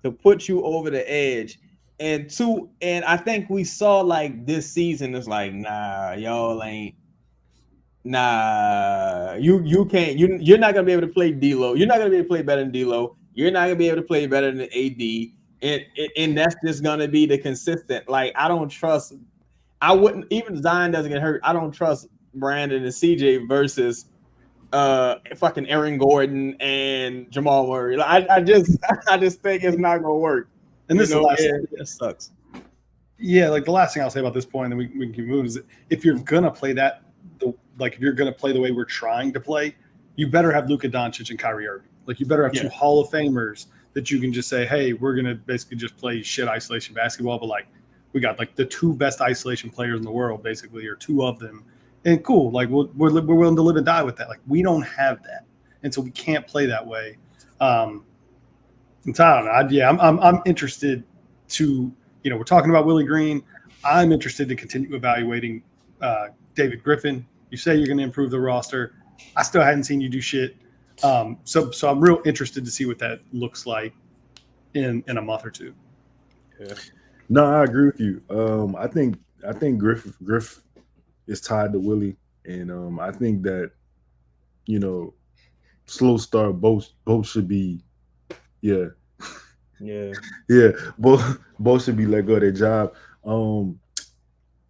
to put you over the edge? And I think we saw, like, this season, it's like, nah, y'all ain't. Nah, you can't. You're not gonna be able to play D-Lo. You're not gonna be able to play better than D-Lo. You're not gonna be able to play better than AD. And that's just gonna be the consistent. Like, I don't trust. I wouldn't, even Zion doesn't get hurt. I don't trust Brandon and CJ versus fucking Aaron Gordon and Jamal Murray. Like, I just think it's not gonna work. And this it sucks. Yeah, like, the last thing I'll say about this point, and then we can keep moving, is that if you're gonna play if you're gonna play the way we're trying to play, you better have Luka Doncic and Kyrie Irving. Like, you better have 2 Hall of Famers that you can just say, hey, we're going to basically just play shit isolation basketball. But, like, we got, like, the 2 best isolation players in the world, basically, or 2 of them. And cool. Like, we're willing to live and die with that. Like, we don't have that. And so we can't play that way. And so I don't know. I'm interested to, we're talking about Willie Green. I'm interested to continue evaluating David Griffin. You say you're going to improve the roster. I still hadn't seen you do shit. So I'm real interested to see what that looks like in a month or 2. Yeah. No, I agree with you. I think Griff is tied to Willie, and I think that you know slow start both should be yeah Yeah. yeah both should be let go of their job.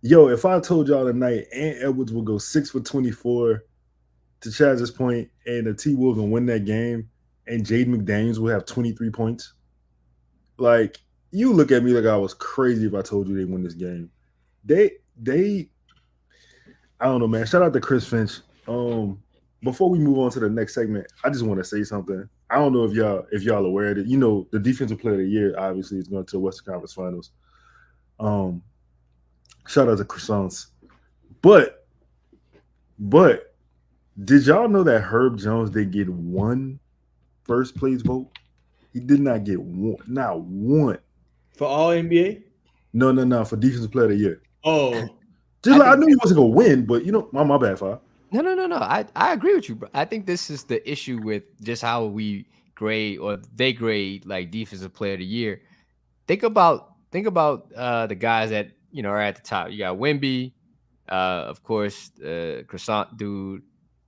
Yo, if I told y'all tonight Ant Edwards would go 6 for 24 to Chaz's point, and the T Wolves will win that game, and Jaden McDaniels will have 23 points, like you look at me like I was crazy if I told you they win this game. They I don't know, man. Shout out to Chris Finch. Before we move on to the next segment, I just want to say something. I don't know if y'all aware of it. You know, the defensive player of the year obviously is going to the Western Conference Finals. Shout out to Croissants. But did y'all know that Herb Jones did get one first place vote? He did not get one, not one. For all NBA? No, for defensive player of the year. Oh. I knew he wasn't gonna win, but my bad, Fa. No. I agree with you, bro. I think this is the issue with just how we grade or they grade like defensive player of the year. Think about the guys that are at the top. You got Wemby, of course, croissant dude,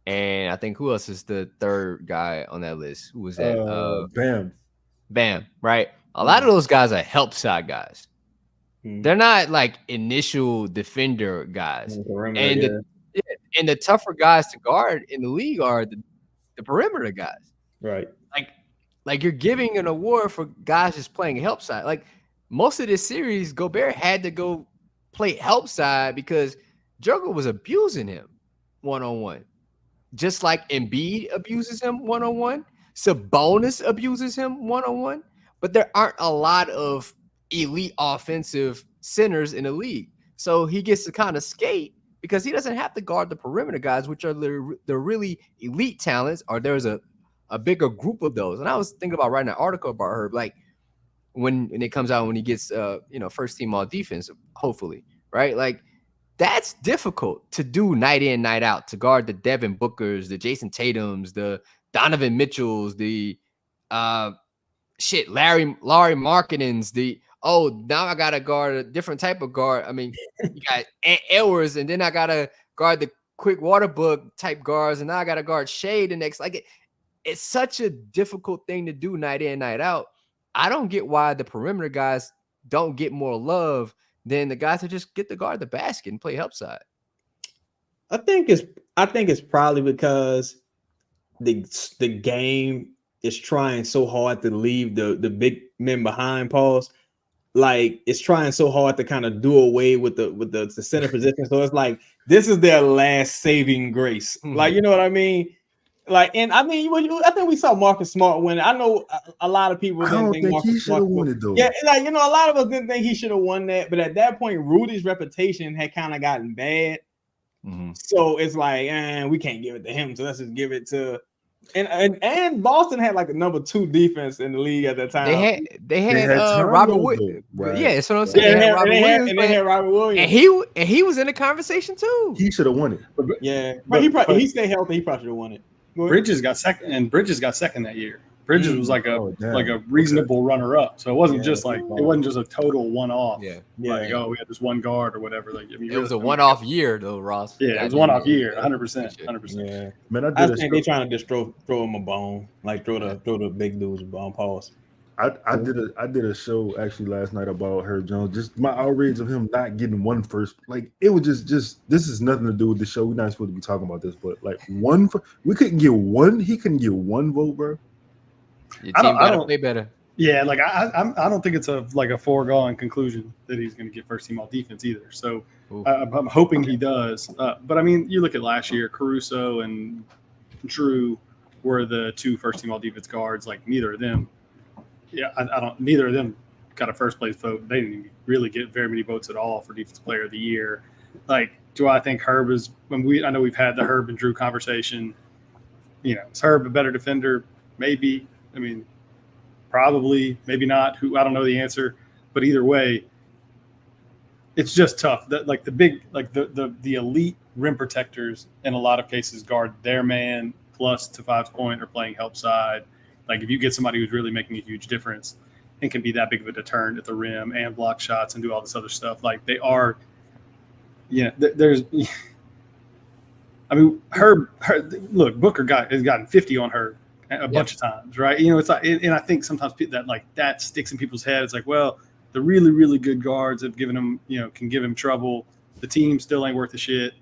and I think who else is the third guy on that list? Who was that? Bam, right? A lot of those guys are help side guys. They're not like initial defender guys. And the tougher guys to guard in the league are the perimeter guys. Right. Like you're giving an award for guys just playing help side. Like most of this series, Gobert had to go play help side because Joker was abusing him one-on-one. Just like Embiid abuses him one-on-one. Sabonis abuses him one-on-one. But there aren't a lot of elite offensive centers in the league. So he gets to kind of skate because he doesn't have to guard the perimeter guys, which are the really elite talents, or there's a bigger group of those. And I was thinking about writing an article about Herb, like when it comes out, when he gets, first team all defense, hopefully, right? Like that's difficult to do night in, night out, to guard the Devin Bookers, the Jason Tatums, the Donovan Mitchells, the Larry Markkanens, now I gotta guard a different type of guard. I mean, you got Edwards, and then I gotta guard the quick water bug type guards, and now I gotta guard Shea the next. Like it's such a difficult thing to do night in, night out. I don't get why the perimeter guys don't get more love than the guys who just get to guard the basket and play help side. I think it's probably because the game is trying so hard to leave the big men behind, pause. Like it's trying so hard to kind of do away with the center position. So it's like this is their last saving grace. Mm-hmm. Like, you know what I mean? Like, and I mean, I think we saw Marcus Smart win. I know a lot of people didn't think Marcus Smart won it though. Yeah, like a lot of us didn't think he should have won that. But at that point, Rudy's reputation had kind of gotten bad. Mm-hmm. So it's like, we can't give it to him. So let's just give it to. And Boston had like the number 2 defense in the league at that time. They had Robert Williams. Right. Yeah, that's what I'm saying. They had Robert Williams. And he was in the conversation too. He should have won it. Yeah, but he stayed healthy. He probably should have won it. Bridges got second that year. Bridges was like a reasonable runner up. So it wasn't just like it wasn't just a total one off. Yeah. Like, we had this one guard or whatever. Like it was a one off year though, Ross. Yeah, it was one off year, 100%. Yeah. Man, I think they're trying to just throw him a bone, like throw the big dudes a bone. Pause. I did a show actually last night about Herb Jones. Just my outrage of him not getting one first. Like it was just this is nothing to do with the show. We're not supposed to be talking about this, but like we couldn't get one. He couldn't get one vote, bro. Your team gotta play better. Yeah, like I don't think it's a foregone conclusion that he's going to get first team all defense either. So I'm hoping he does. But I mean, you look at last year, Caruso and Drew were the 2 first team all defense guards. Like neither of them. Yeah, neither of them got a first place vote. They didn't even really get very many votes at all for defensive player of the year. Like, do I think Herb is? I know we've had the Herb and Drew conversation. Is Herb a better defender? Maybe. I mean, probably, maybe not. I don't know the answer, but either way, it's just tough. That like the big, like the elite rim protectors in a lot of cases guard their man plus to 5's point or playing help side. Like if you get somebody who's really making a huge difference, and can be that big of a deterrent at the rim and block shots and do all this other stuff. Like they are, there's. I mean, her look, Booker has gotten 50 on her a bunch of times, right? It's like, and I think sometimes that sticks in people's head. It's like, well, the really, really good guards have given him, can give him trouble. The team still ain't worth a shit.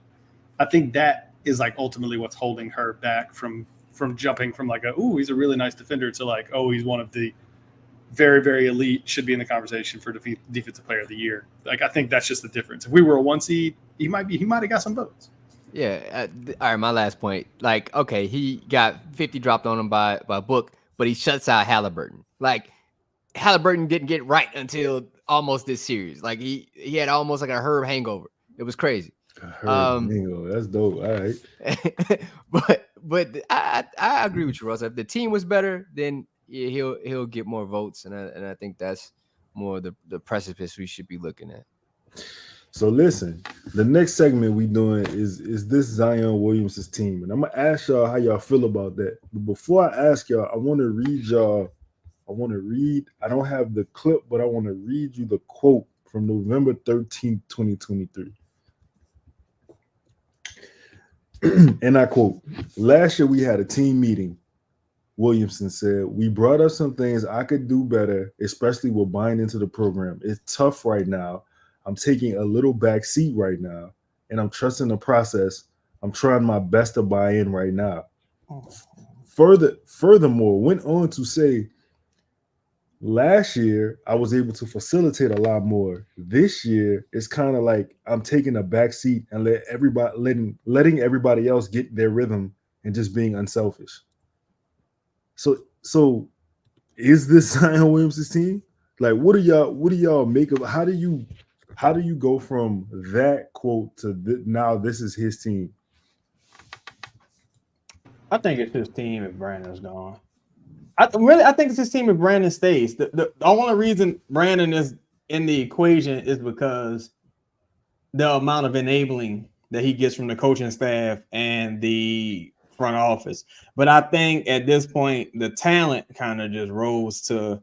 I think that is like ultimately what's holding her back from jumping from like he's a really nice defender to like, he's one of the very, very elite, should be in the conversation for defensive player of the year. Like, I think that's just the difference. If we were a 1 seed, he might have got some votes. Yeah. All right. My last point. Like, okay, he got 50 dropped on him by Book, but he shuts out Halliburton. Like, Halliburton didn't get right until almost this series. Like, he had almost like a Herb hangover. It was crazy. Hangover. That's dope. All right. but I agree with you, Russ. If the team was better, then he'll get more votes, and I think that's more the precipice we should be looking at. So listen, the next segment we doing is this Zion Williamson's team, and I'm gonna ask y'all how y'all feel about that. But before I ask y'all, I want to read y'all. I don't have the clip, but I want to read you the quote from November 13th, 2023. And I quote, "Last year we had a team meeting. Williamson said, we brought up some things I could do better, especially with buying into the program. It's tough right now. I'm taking a little back seat right now, and I'm trusting the process. I'm trying my best to buy in right now." Furthermore, went on to say, last year I was able to facilitate a lot more. This year it's kind of like I'm taking a back seat and letting everybody else get their rhythm and just being unselfish. So is this Zion Williamson's team? Like, what do y'all make of? How do you go from that quote to now this is his team? I think it's his team if Brandon's gone. I think it's his team if Brandon stays. The only reason Brandon is in the equation is because the amount of enabling that he gets from the coaching staff and the front office. But I think at this point, the talent kind of just rose to,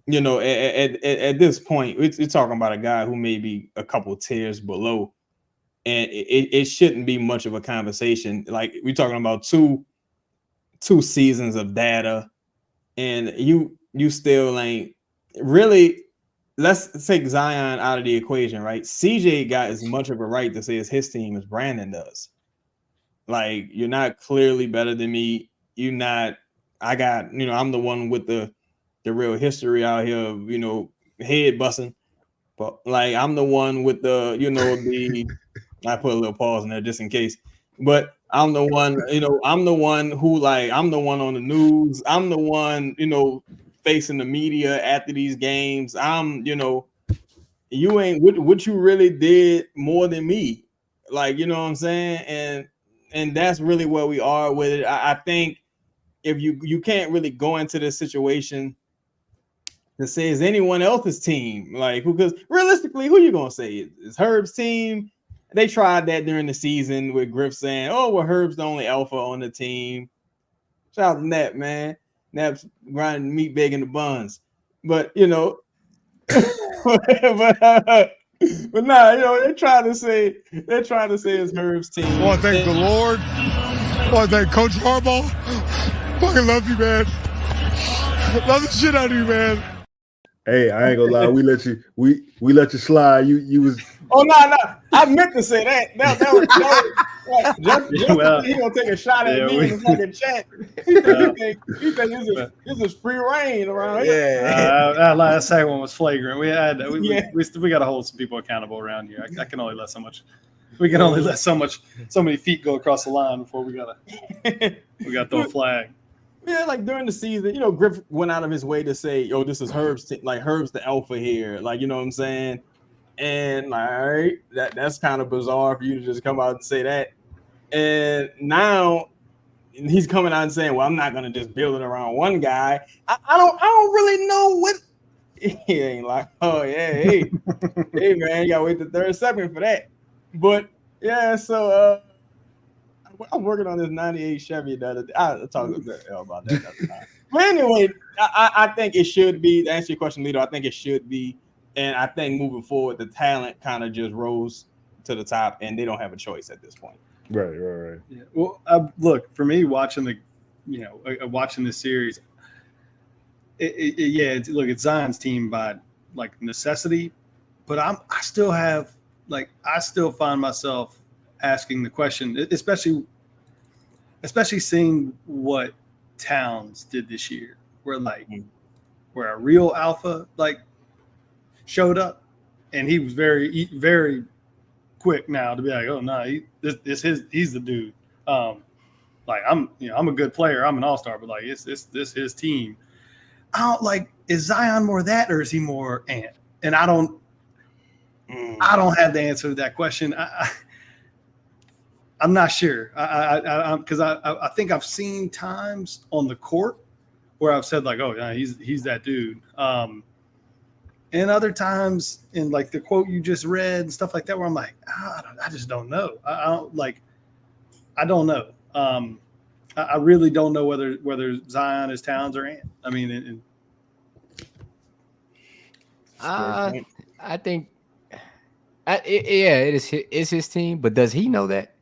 at this point, we're talking about a guy who may be a couple tiers below, and it shouldn't be much of a conversation. Like, we're talking about two seasons of data, and you still ain't really. Let's take Zion out of the equation, right? CJ got as much of a right to say it's his team as Brandon does. Like, you're not clearly better than me. You're not. I got, I'm the one with the real history out here of, head busting. But like, I'm the one with the, I put a little pause in there just in case. But I'm the one, I'm the one who, like, I'm the one on the news. I'm the one, facing the media after these games. I'm, you ain't what you really did more than me. Like, you know what I'm saying? And that's really where we are with it. I think if you can't really go into this situation to say it's anyone else's team, like, because realistically, who you gonna say? It's Herb's team. They tried that during the season with Griff saying, Herb's the only alpha on the team. Shout out to Nap, man. Nap's grinding meat bag in the buns. But, but nah, they try to say it's Herb's team. I want to thank the Lord. I want to thank Coach Harbaugh. Fucking love you, man. Love the shit out of you, man. Hey, I ain't gonna lie. We let you slide. You was. Oh no! I meant to say that. That was just he gonna take a shot at me in the fucking chat. He think this is free reign around here. That last second one was flagrant. We got to hold some people accountable around here. I can only let so much. We can only let so many feet go across the line before we got to throw a flag. Yeah, like during the season, Griff went out of his way to say, this is Herb's team. Like, Herb's the alpha here. Like, you know what I'm saying? And like, all right, that's kind of bizarre for you to just come out and say that. And now he's coming out and saying, well, I'm not gonna just build it around one guy. I don't really know what he ain't like, oh yeah, hey man, you gotta wait the third second for that. But yeah, so I'm working on this 98 Chevy the other day. I'll talk about that other time. But anyway, I think it should be. To answer your question, Lito, I think it should be. And I think moving forward, the talent kind of just rose to the top, and they don't have a choice at this point. Right. Yeah. Well, look, for me, watching watching this series, it's Zion's team by like necessity, but I still find myself asking the question, especially seeing what Towns did this year, where a real alpha showed up, and he was very, very quick now to be like, oh no, he's the dude. I'm a good player, I'm an all-star, but this his team. I don't is Zion more that, or is he more Ant? And I don't have the answer to that question. I'm not sure. Because I think I've seen times on the court where I've said oh yeah, he's that dude. And other times in the quote you just read and stuff like that, where I'm I just don't know. I don't know. I really don't know whether Zion is Towns or Ant. I mean, I think, it is his team, but does he know that?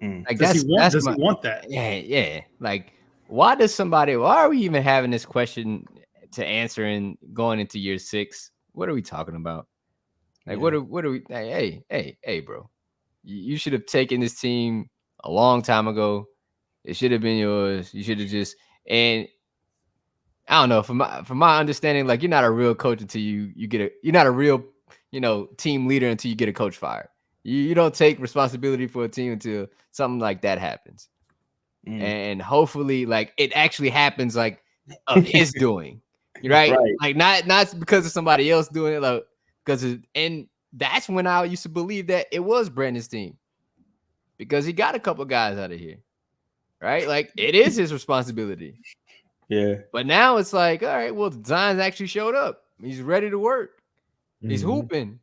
Does he want that? Yeah. Why are we even having this question to answer and going into year 6? What are we talking about? What are we? Hey, bro, you should have taken this team a long time ago. It should have been yours. You should have and I don't know. From my understanding, you're not a real coach until you're not a real, team leader until you get a coach fired. You don't take responsibility for a team until something like that happens. And hopefully it actually happens of his doing. Right? Not because of somebody else doing it, and that's when I used to believe that it was Brandon's team, because he got a couple guys out of here. Right? It is his responsibility. Yeah. But now it's all right, well, Zion's actually showed up. He's ready to work. He's hooping.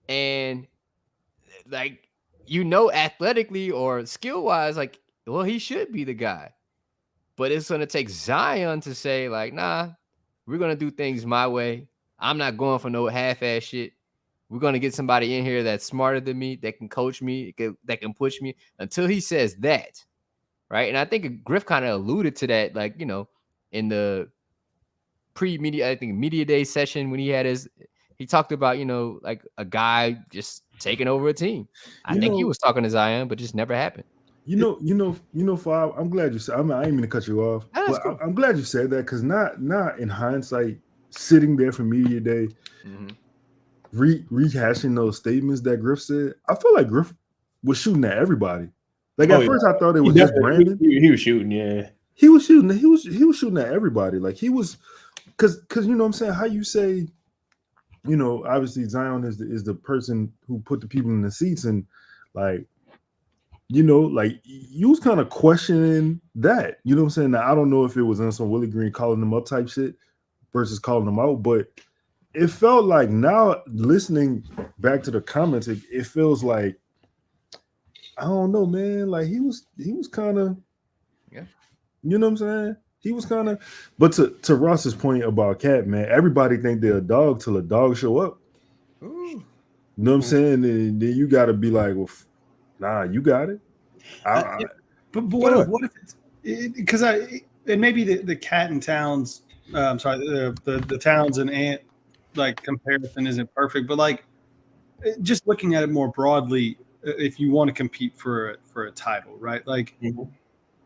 And athletically or skill-wise, he should be the guy. But it's going to take Zion to say, nah, we're going to do things my way. I'm not going for no half-ass shit. We're going to get somebody in here that's smarter than me, that can coach me, that can push me, until he says that. Right? And I think Griff kind of alluded to that, in the media day session when he talked about, a guy just taking over a team. I think he was talking to Zion, but just never happened. Fab, I'm glad you said. I didn't mean to cut you off, but cool. I'm glad you said that, because not in hindsight, sitting there for media day, rehashing those statements that Griff said, I feel like Griff was shooting at everybody. At first, I thought it was just Brandon. He was shooting, yeah. He was shooting. He was shooting at everybody. He was, because you know what I'm saying. How you say, obviously Zion is the person who put the people in the seats, and you was kind of questioning that. You know what I'm saying? Now, I don't know if it was on some Willie Green calling them up type shit versus calling them out, but it felt like, now listening back to the comments, it feels like, I don't know, man. He was kind of, you know what I'm saying? He was kind of, but to Ross's point about Cat, man, everybody think they're a dog till a dog show up. Ooh. You know what I'm saying? And then you got to be like, well, nah, you got it. But what if it's because it may be the Cat and Towns. I'm sorry, the Towns and Ant comparison isn't perfect, but just looking at it more broadly, if you want to compete for a title, right?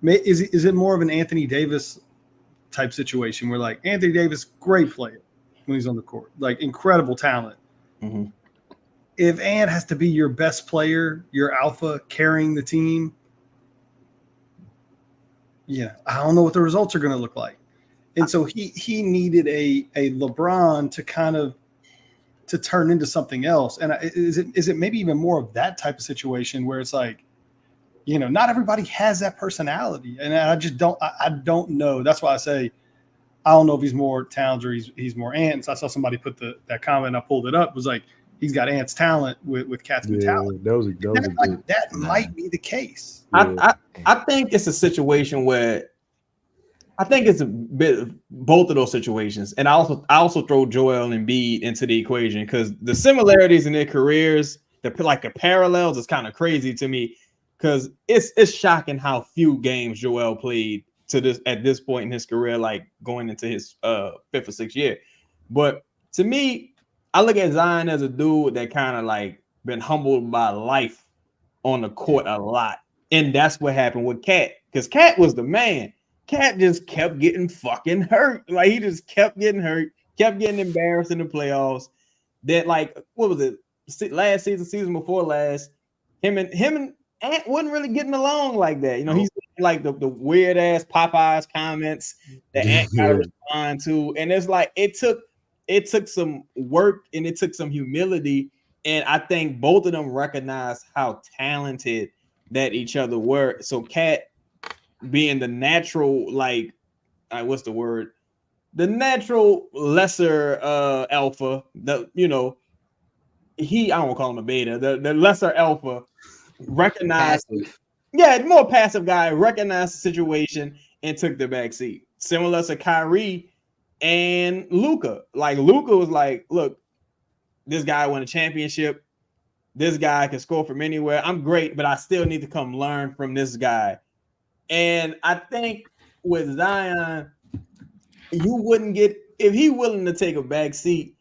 Is it more of an Anthony Davis type situation where Anthony Davis, great player when he's on the court, incredible talent. Mm-hmm. If Ant has to be your best player, your alpha carrying the team, I don't know what the results are going to look like. And so he needed a LeBron to turn into something else. And is it maybe even more of that type of situation where it's not everybody has that personality, and I just don't know. That's why I say I don't know if he's more Towns or he's more Ant. So I saw somebody put that comment. I pulled it up. It was he's got Ant's talent with Cat's mentality. That might be the case. I think it's a situation where I think it's a bit of both of those situations, and I also throw Joel Embiid into the equation because the similarities in their careers, the parallels, is kind of crazy to me because it's shocking how few games Joel played at this point in his career, like going into his 5th or 6th year. But to me, I look at Zion as a dude that kind of like been humbled by life on the court a lot, and that's what happened with Cat because Cat was the man. Cat just kept getting fucking hurt. Like he just kept getting hurt, kept getting embarrassed in the playoffs. That like what was it? Last season before last, him and Ant wasn't really getting along like that. You know, he's like the weird ass Popeyes comments that Ant got to respond to, and it's like it took some work and it took some humility, and I think both of them recognized how talented that each other were. So Cat, being the natural, like, what's the word? The natural lesser alpha, I don't want to call him a beta, the lesser alpha recognized, the more passive guy recognized the situation and took the back seat. Similar to Kyrie and Luka. Like Luka was like, look, this guy won a championship. This guy can score from anywhere. I'm great, but I still need to come learn from this guy. And I think with Zion, you wouldn't get, if he willing to take a back seat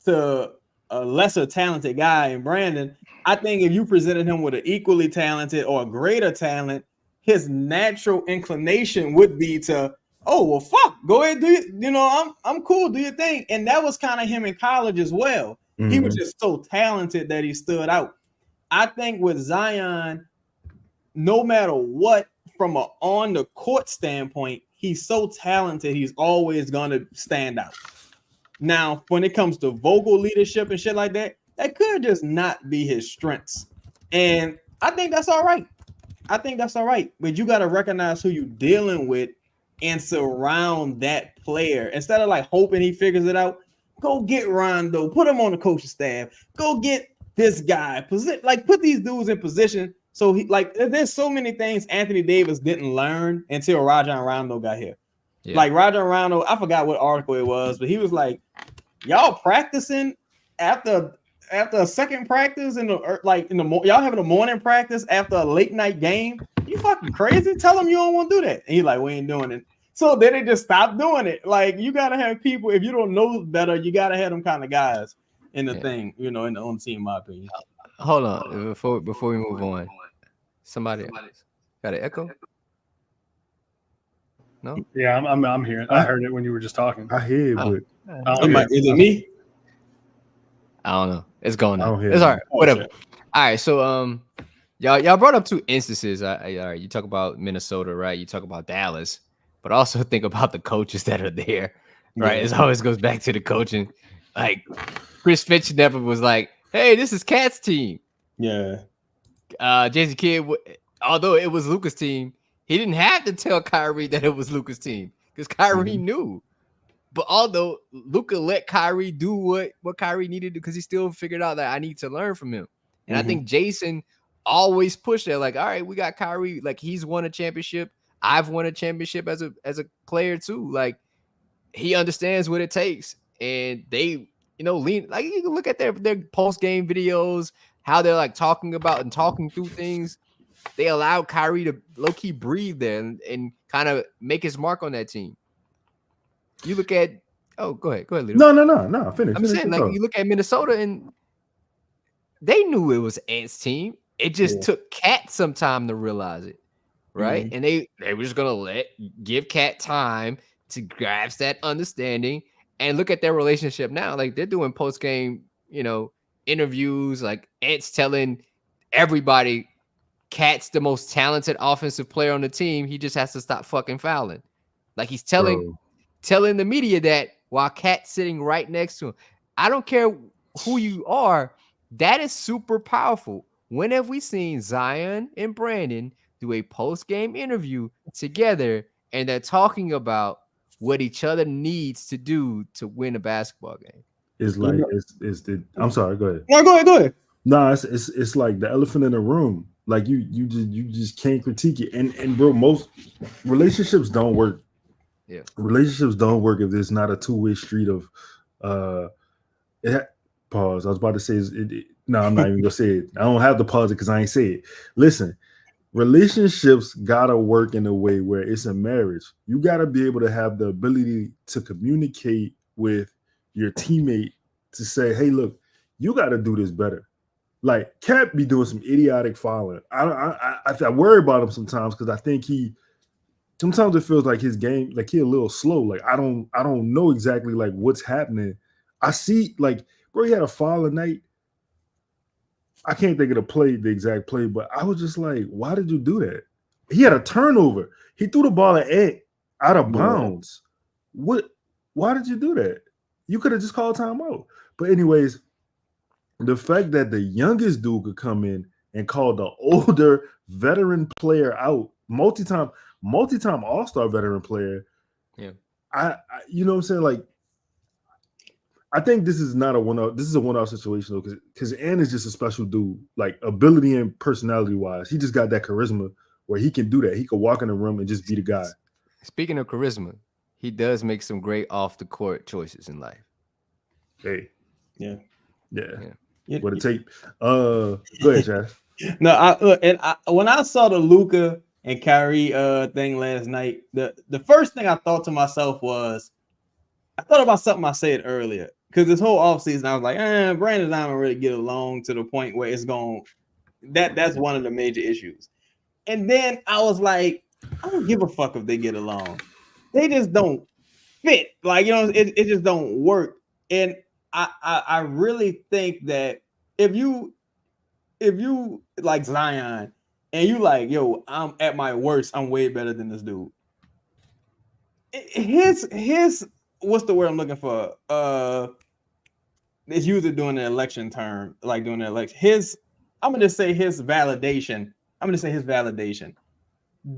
to a lesser talented guy in Brandon, I think if you presented him with an equally talented or a greater talent, his natural inclination would be to, oh, well, fuck, go ahead, do it. You know, I'm cool, do your thing. And that was kind of him in college as well. Mm-hmm. He was just so talented that he stood out. I think with Zion, no matter what, from an on the court standpoint, he's so talented, he's always going to stand out. Now, when it comes to vocal leadership and shit like that, that could just not be his strengths. And I think that's all right. But you got to recognize who you're dealing with and surround that player. Instead of like hoping he figures it out, go get Rondo, put him on the coaching staff, go get this guy, put these dudes in position. So he there's so many things Anthony Davis didn't learn until Rajon Rondo got here. Yeah. Like Rajon Rondo, I forgot what article it was, but he was like, y'all practicing after a second practice y'all having a morning practice after a late night game. You fucking crazy? Tell them you don't want to do that. And he's like, we ain't doing it. So then they just stopped doing it. Like you gotta have people, if you don't know better, you gotta have them kind of guys in the thing, on the team, in my opinion. Hold on, before we move on. Somebody else. Got an echo? No? Yeah, I'm hearing. I heard it when you were just talking. I hear it, but is it me? I don't know. It's going on. It's all right. Whatever. All right. So y'all brought up two instances. All right, you talk about Minnesota, right? You talk about Dallas, but also think about the coaches that are there, right? It always goes back to the coaching. Like Chris Finch never was like, hey, this is Cat's team. Yeah. Jason Kidd, although it was Luka's team, he didn't have to tell Kyrie that it was Luka's team because Kyrie knew. But although Luka let Kyrie do what Kyrie needed to do, because he still figured out that I need to learn from him. And I think Jason always pushed that, like, all right, we got Kyrie, like he's won a championship. I've won a championship as a player too. Like he understands what it takes, and they lean, like you can look at their post-game videos, how they're like talking about and talking through things. They allowed Kyrie to low-key breathe there and kind of make his mark on that team. You look at go ahead, Lito. No. Finish. I'm saying, like, you look at Minnesota and they knew it was Ant's team. It just took Cat some time to realize it, right? And they were just gonna give Cat time to grasp that understanding. And look at their relationship now. Like they're doing post-game, interviews. Like Ant's telling everybody Cat's the most talented offensive player on the team. He just has to stop fucking fouling. Like he's telling the media that while Cat's sitting right next to him. I don't care who you are. That is super powerful. When have we seen Zion and Brandon do a post-game interview together and they're talking about what each other needs to do to win a basketball game? It's like I'm sorry, go ahead. No, go ahead. No, it's like the elephant in the room. Like you just can't critique it. And bro, most relationships don't work Yeah. Relationships don't work if there's not a two-way street of pause. I was about to say no, I'm not even gonna say it. I don't have to pause it because I ain't say it. Listen, relationships gotta work in a way where it's a marriage. You gotta be able to have the ability to communicate with your teammate to say, hey, look, you gotta do this better. Like Cap be doing some idiotic fouling. I worry about him sometimes because I think sometimes it feels like his game, like he a little slow. Like I don't know exactly like what's happening. I see like, bro, he had a foul night. I can't think of the exact play, but I was just like, why did you do that? He had a turnover. He threw the ball out of bounds. What? Why did you do that? You could have just called timeout. But anyways, the fact that the youngest dude could come in and call the older veteran player out, multi-time all-star veteran player. Yeah. I you know what I'm saying? Like, I think this is not a one-off. This is a one-off situation though, because Ann is just a special dude, like ability and personality-wise. He just got that charisma where he can do that. He could walk in the room and just be the guy. Speaking of charisma, he does make some great off-the-court choices in life. Hey. Yeah. What a tape. Go ahead, Josh. No, when I saw the Luka and Kyrie thing last night, the first thing I thought to myself was, I thought about something I said earlier. Because this whole offseason, I was like, Brandon and I don't really get along to the point where it's going. That's one of the major issues. And then I was like, I don't give a fuck if they get along. They just don't fit. Like, it just don't work. And I really think that if you like Zion and you like, yo, I'm at my worst, I'm way better than this dude. His what's the word I'm looking for? It's usually during the election term, like during the election. I'm gonna say his validation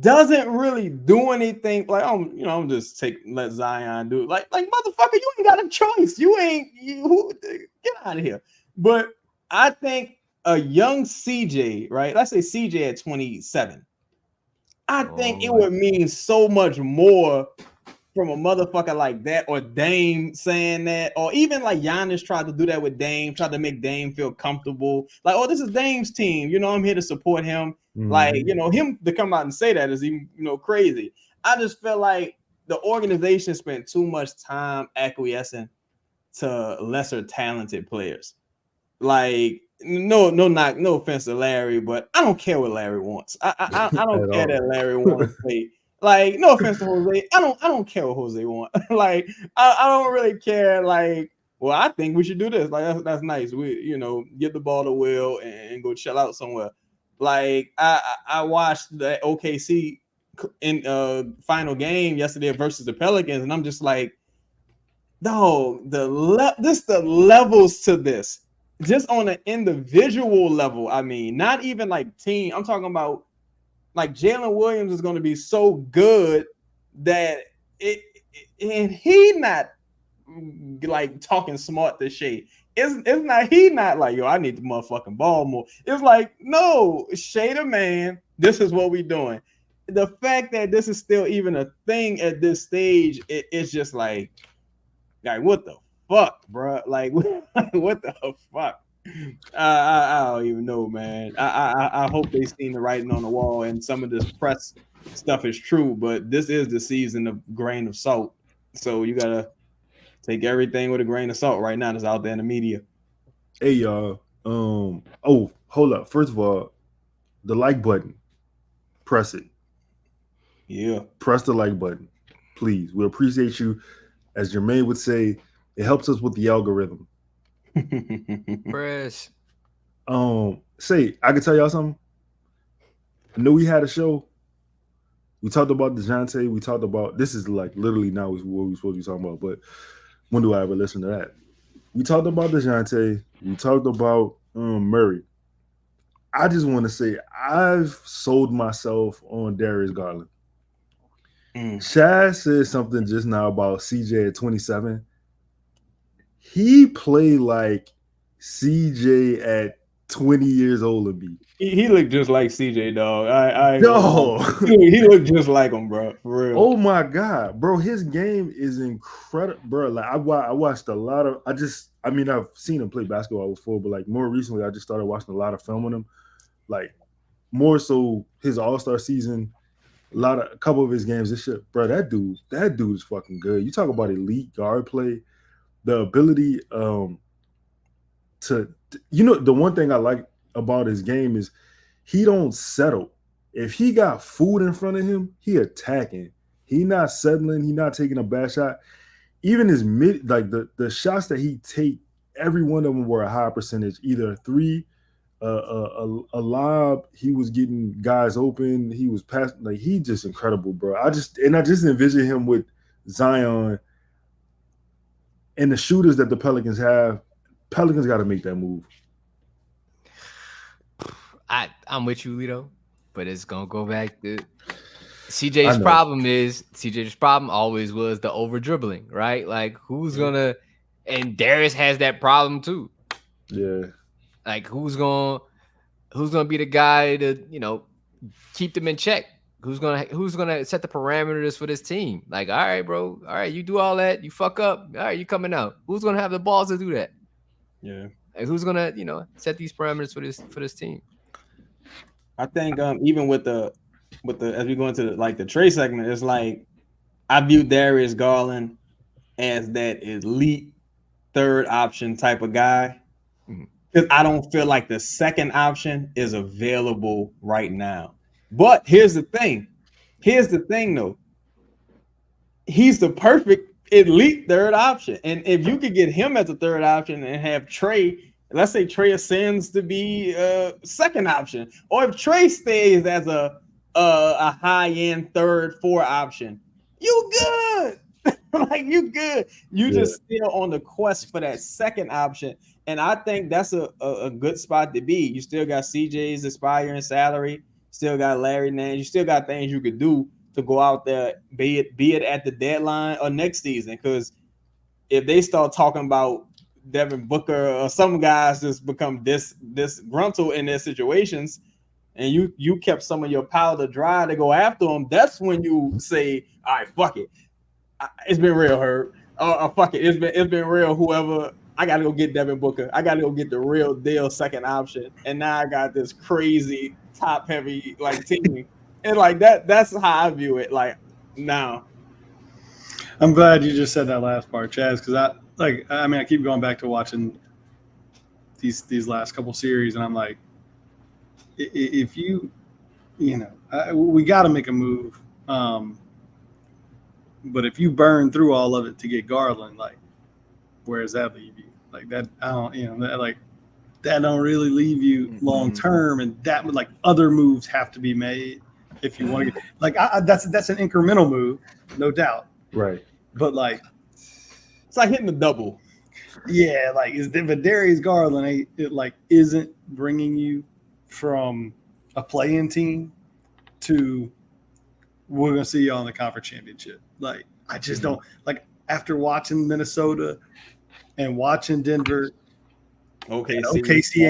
doesn't really do anything. Like I'm just let Zion do it. Like motherfucker, you ain't got a choice. Get out of here. But I think a young CJ, right? Let's say CJ at 27. I think it would mean so much more from a motherfucker like that, or Dame saying that, or even like Giannis tried to do that with Dame, tried to make Dame feel comfortable. Like, oh, this is Dame's team. I'm here to support him. Mm-hmm. Like, him to come out and say that is even, crazy. I just feel like the organization spent too much time acquiescing to lesser talented players. Like, no offense to Larry, but I don't care what Larry wants. I don't care that Larry wants to play. Like, no offense to Jose, I don't care what Jose wants. Like, I don't really care. Like, well, I think we should do this. Like, that's nice. We, get the ball to Will and go chill out somewhere. Like, I watched the OKC in final game yesterday versus the Pelicans, and I'm just like, no, the levels to this. Just on an individual level, I mean, not even like team. I'm talking about like Jalen Williams is going to be so good that and he not like talking smart to Shea. He not like, yo, I need the motherfucking ball more. It's like, no, Shea the man, this is what we doing. The fact that this is still even a thing at this stage, it's just like what the fuck, bro? Like, what the fuck? I don't even know, man. I hope they seen the writing on the wall and some of this press stuff is true, but this is the season of grain of salt. So you gotta take everything with a grain of salt right now that's out there in the media. Hey y'all. Oh, hold up. First of all, the like button. Press it. Yeah. Press the like button. Please. We appreciate you. As Jermaine would say, it helps us with the algorithm. Press. Say, I can tell y'all something. I know we had a show. We talked about DeJounte. We talked about, this is like literally now what we're supposed to be talking about, but when do I ever listen to that? We talked about DeJounte. We talked about Murray. I just want to say I've sold myself on Darius Garland. Shaz said something just now about CJ at 27. He played like CJ at 20 years older than me. He looked just like CJ, dog. Yo. He looked just like him, bro. For real. Oh my God, bro. His game is incredible, bro. Like I watched a lot of, I've seen him play basketball before, but like more recently, I just started watching a lot of film on him. Like more so his All-Star season, a couple of his games, this shit, bro. That dude is fucking good. You talk about elite guard play, the ability to the one thing I like about his game is he don't settle. If he got food in front of him, he attacking. He not settling. He not taking a bad shot. Even his mid, like the shots that he take, every one of them were a high percentage. Either a three, a lob. He was getting guys open. He was passing. Like he just incredible, bro. I just envision him with Zion and the shooters that the Pelicans have. Pelicans got to make that move. I'm with you, Lito, but it's gonna go back to CJ's problem. CJ's problem always was the over dribbling, right? Like who's gonna, and Darius has that problem too. Yeah. Like who's gonna be the guy to keep them in check? Who's gonna set the parameters for this team? Like, all right, bro, all right, you do all that, you fuck up, all right, you coming out. Who's gonna have the balls to do that? Yeah. Like, who's gonna set these parameters for this team? I think even with the as we go into the trade segment, it's like I view Darius Garland as that elite third option type of guy because I don't feel like the second option is available right now. But here's the thing though, he's the perfect elite third option, and if you could get him as a third option and have Trey. Let's say Trey ascends to be a second option, or if Trey stays as a high-end third, fourth option, you good. Like you good. You just still on the quest for that second option, and I think that's a good spot to be. You still got CJ's expiring salary, still got Larry Nance, you still got things you could do to go out there, be it at the deadline or next season. Because if they start talking about Devin Booker or some guys just become disgruntled in their situations, and you kept some of your powder dry to go after them, that's when you say, all right, fuck it. It's been real, Herb. Fuck it. It's been real. Whoever, I got to go get Devin Booker. I got to go get the real deal second option. And now I got this crazy top heavy team. And that's how I view it. Like now. I'm glad you just said that last part, Chaz, because I keep going back to watching these last couple series, and I'm like, if we got to make a move, but if you burn through all of it to get Garland, like, where does that leave you? Like that, I don't, that don't really leave you long term, and that would other moves have to be made if you want to get that's an incremental move, no doubt, right? But it's like hitting the double. Yeah, but Darius Garland isn't bringing you from a play-in team to we're gonna see y'all in the conference championship. I just don't after watching Minnesota and watching Denver. OKC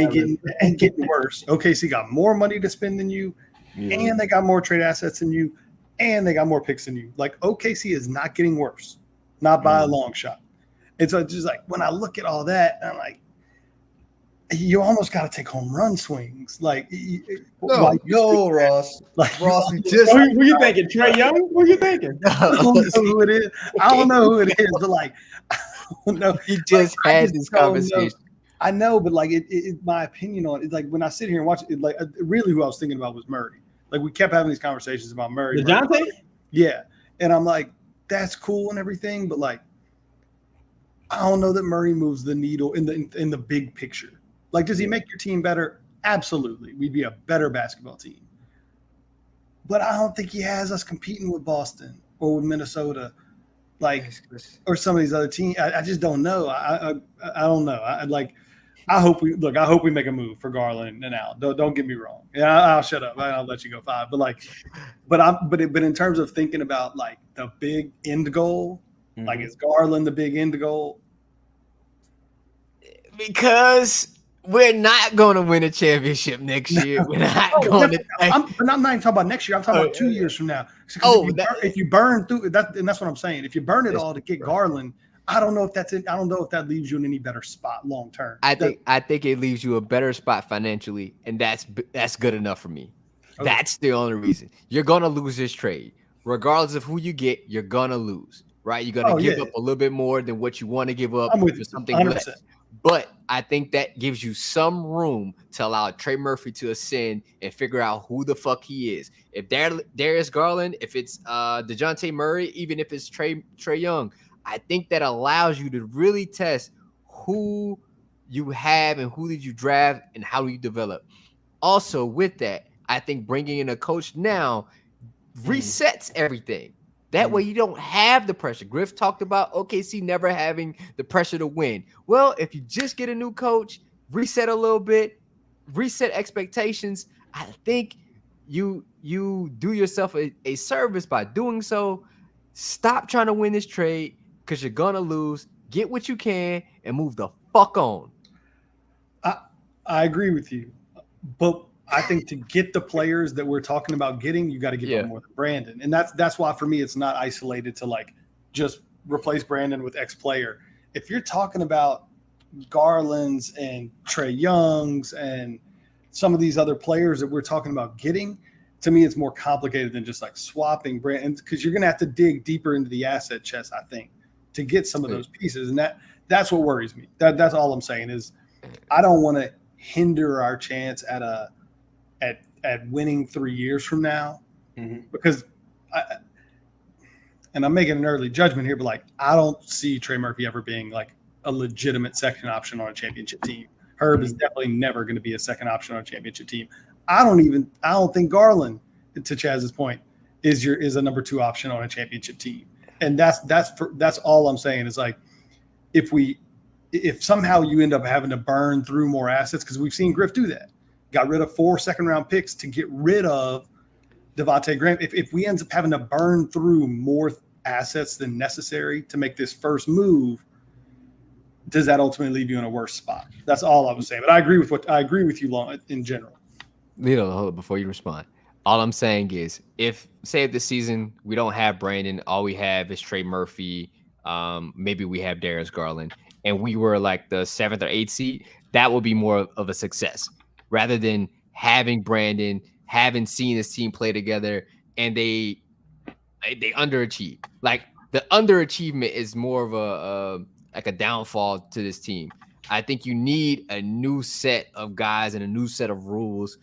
ain't getting worse. OKC got more money to spend than you, and they got more trade assets than you, and they got more picks than you. OKC is not getting worse, not by a long shot. And so it's just when I look at all that, I'm like, you almost got to take home run swings. Ross. Ross, you just who you thinking? Trey Young? Who you thinking? I don't know who it is. I don't know who it is, but I don't know. He just had this conversation. I know, but my opinion on it is when I sit here and watch it, really who I was thinking about was Murray. We kept having these conversations about Murray. DeJounte? Yeah. And I'm like, that's cool and everything, but I don't know that Murray moves the needle in the big picture. Does he make your team better? Absolutely. We'd be a better basketball team. But I don't think he has us competing with Boston or with Minnesota, or some of these other teams. I just don't know. I don't know. I hope we make a move for Garland and Al. Don't get me wrong. Yeah, I'll shut up. I'll let you go 5. But in terms of thinking about the big end goal, is Garland the big end goal? Because We're not going to win a championship next year. We're not going to. I'm not even talking about next year. I'm talking about 2 years from now. If you burn through that, and that's what I'm saying. If you burn it all to get Garland, I don't know if that's it. I don't know if that leaves you in any better spot long term. I think it leaves you a better spot financially, and that's good enough for me. Okay. That's the only reason. You're gonna lose this trade, regardless of who you get. You're gonna lose, right? You're gonna give up a little bit more than what you want to give up for something 100%. Less. But I think that gives you some room to allow Trey Murphy to ascend and figure out who the fuck he is. If Darius Garland, if it's DeJounte Murray, even if it's Trey Young. I think that allows you to really test who you have and who did you draft and how do you develop. Also, with that, I think bringing in a coach now resets everything. That way you don't have the pressure. Griff talked about OKC never having the pressure to win. Well, if you just get a new coach, reset a little bit, reset expectations, I think you do yourself a service by doing so. Stop trying to win this trade, because you're going to lose. Get what you can and move the fuck on. I agree with you. But I think to get the players that we're talking about getting, you got to get them more than Brandon. And that's why, for me, it's not isolated to like just replace Brandon with X player. If you're talking about Garland's and Trey Young's and some of these other players that we're talking about getting, to me, it's more complicated than just like swapping Brandon, because you're going to have to dig deeper into the asset chest, I think, to get some of those pieces. And that's what worries me. That's all I'm saying is I don't want to hinder our chance at winning 3 years from now, because I'm making an early judgment here, but like, I don't see Trey Murphy ever being like a legitimate second option on a championship team. Herb is definitely never going to be a second option on a championship team. I don't think Garland, to Chaz's point, is a number 2 option on a championship team. And that's all I'm saying is like, if somehow you end up having to burn through more assets, because we've seen Griff do that, got rid of 4 second-round picks to get rid of Devontae Graham. If we end up having to burn through more assets than necessary to make this first move, does that ultimately leave you in a worse spot? That's all I was saying. But I agree with you, Long, in general. Lito, hold up before you respond. All I'm saying is, if this season we don't have Brandon, all we have is Trey Murphy, maybe we have Darius Garland, and we were like the 7th or 8th seed, that would be more of a success rather than having Brandon, having seen this team play together, and they underachieve. Like, the underachievement is more of a downfall to this team. I think you need a new set of guys and a new set of rules.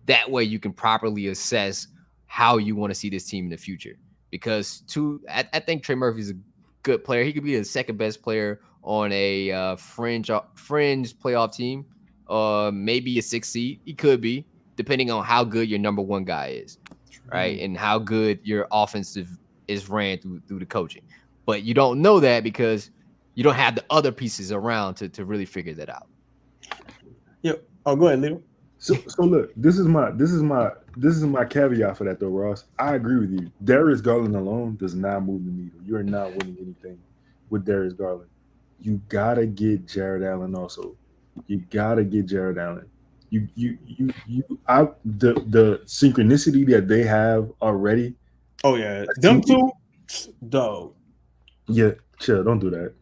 That way you can properly assess how you want to see this team in the future. Because I think Trey Murphy's a good player. He could be the second best player on a fringe playoff team, maybe a 6th seed. He could be, depending on how good your number 1 guy is, right? And how good your offensive is ran through the coaching. But you don't know that because you don't have the other pieces around to really figure that out. Yep. Oh, go ahead, Leo. So look, this is my caveat for that though, Ross. I agree with you. Darius Garland alone does not move the needle. You are not winning anything with Darius Garland. You gotta get Jared Allen also. You gotta get Jared Allen. The synchronicity that they have already. Oh yeah, them two, dog. Yeah, chill. Don't do that.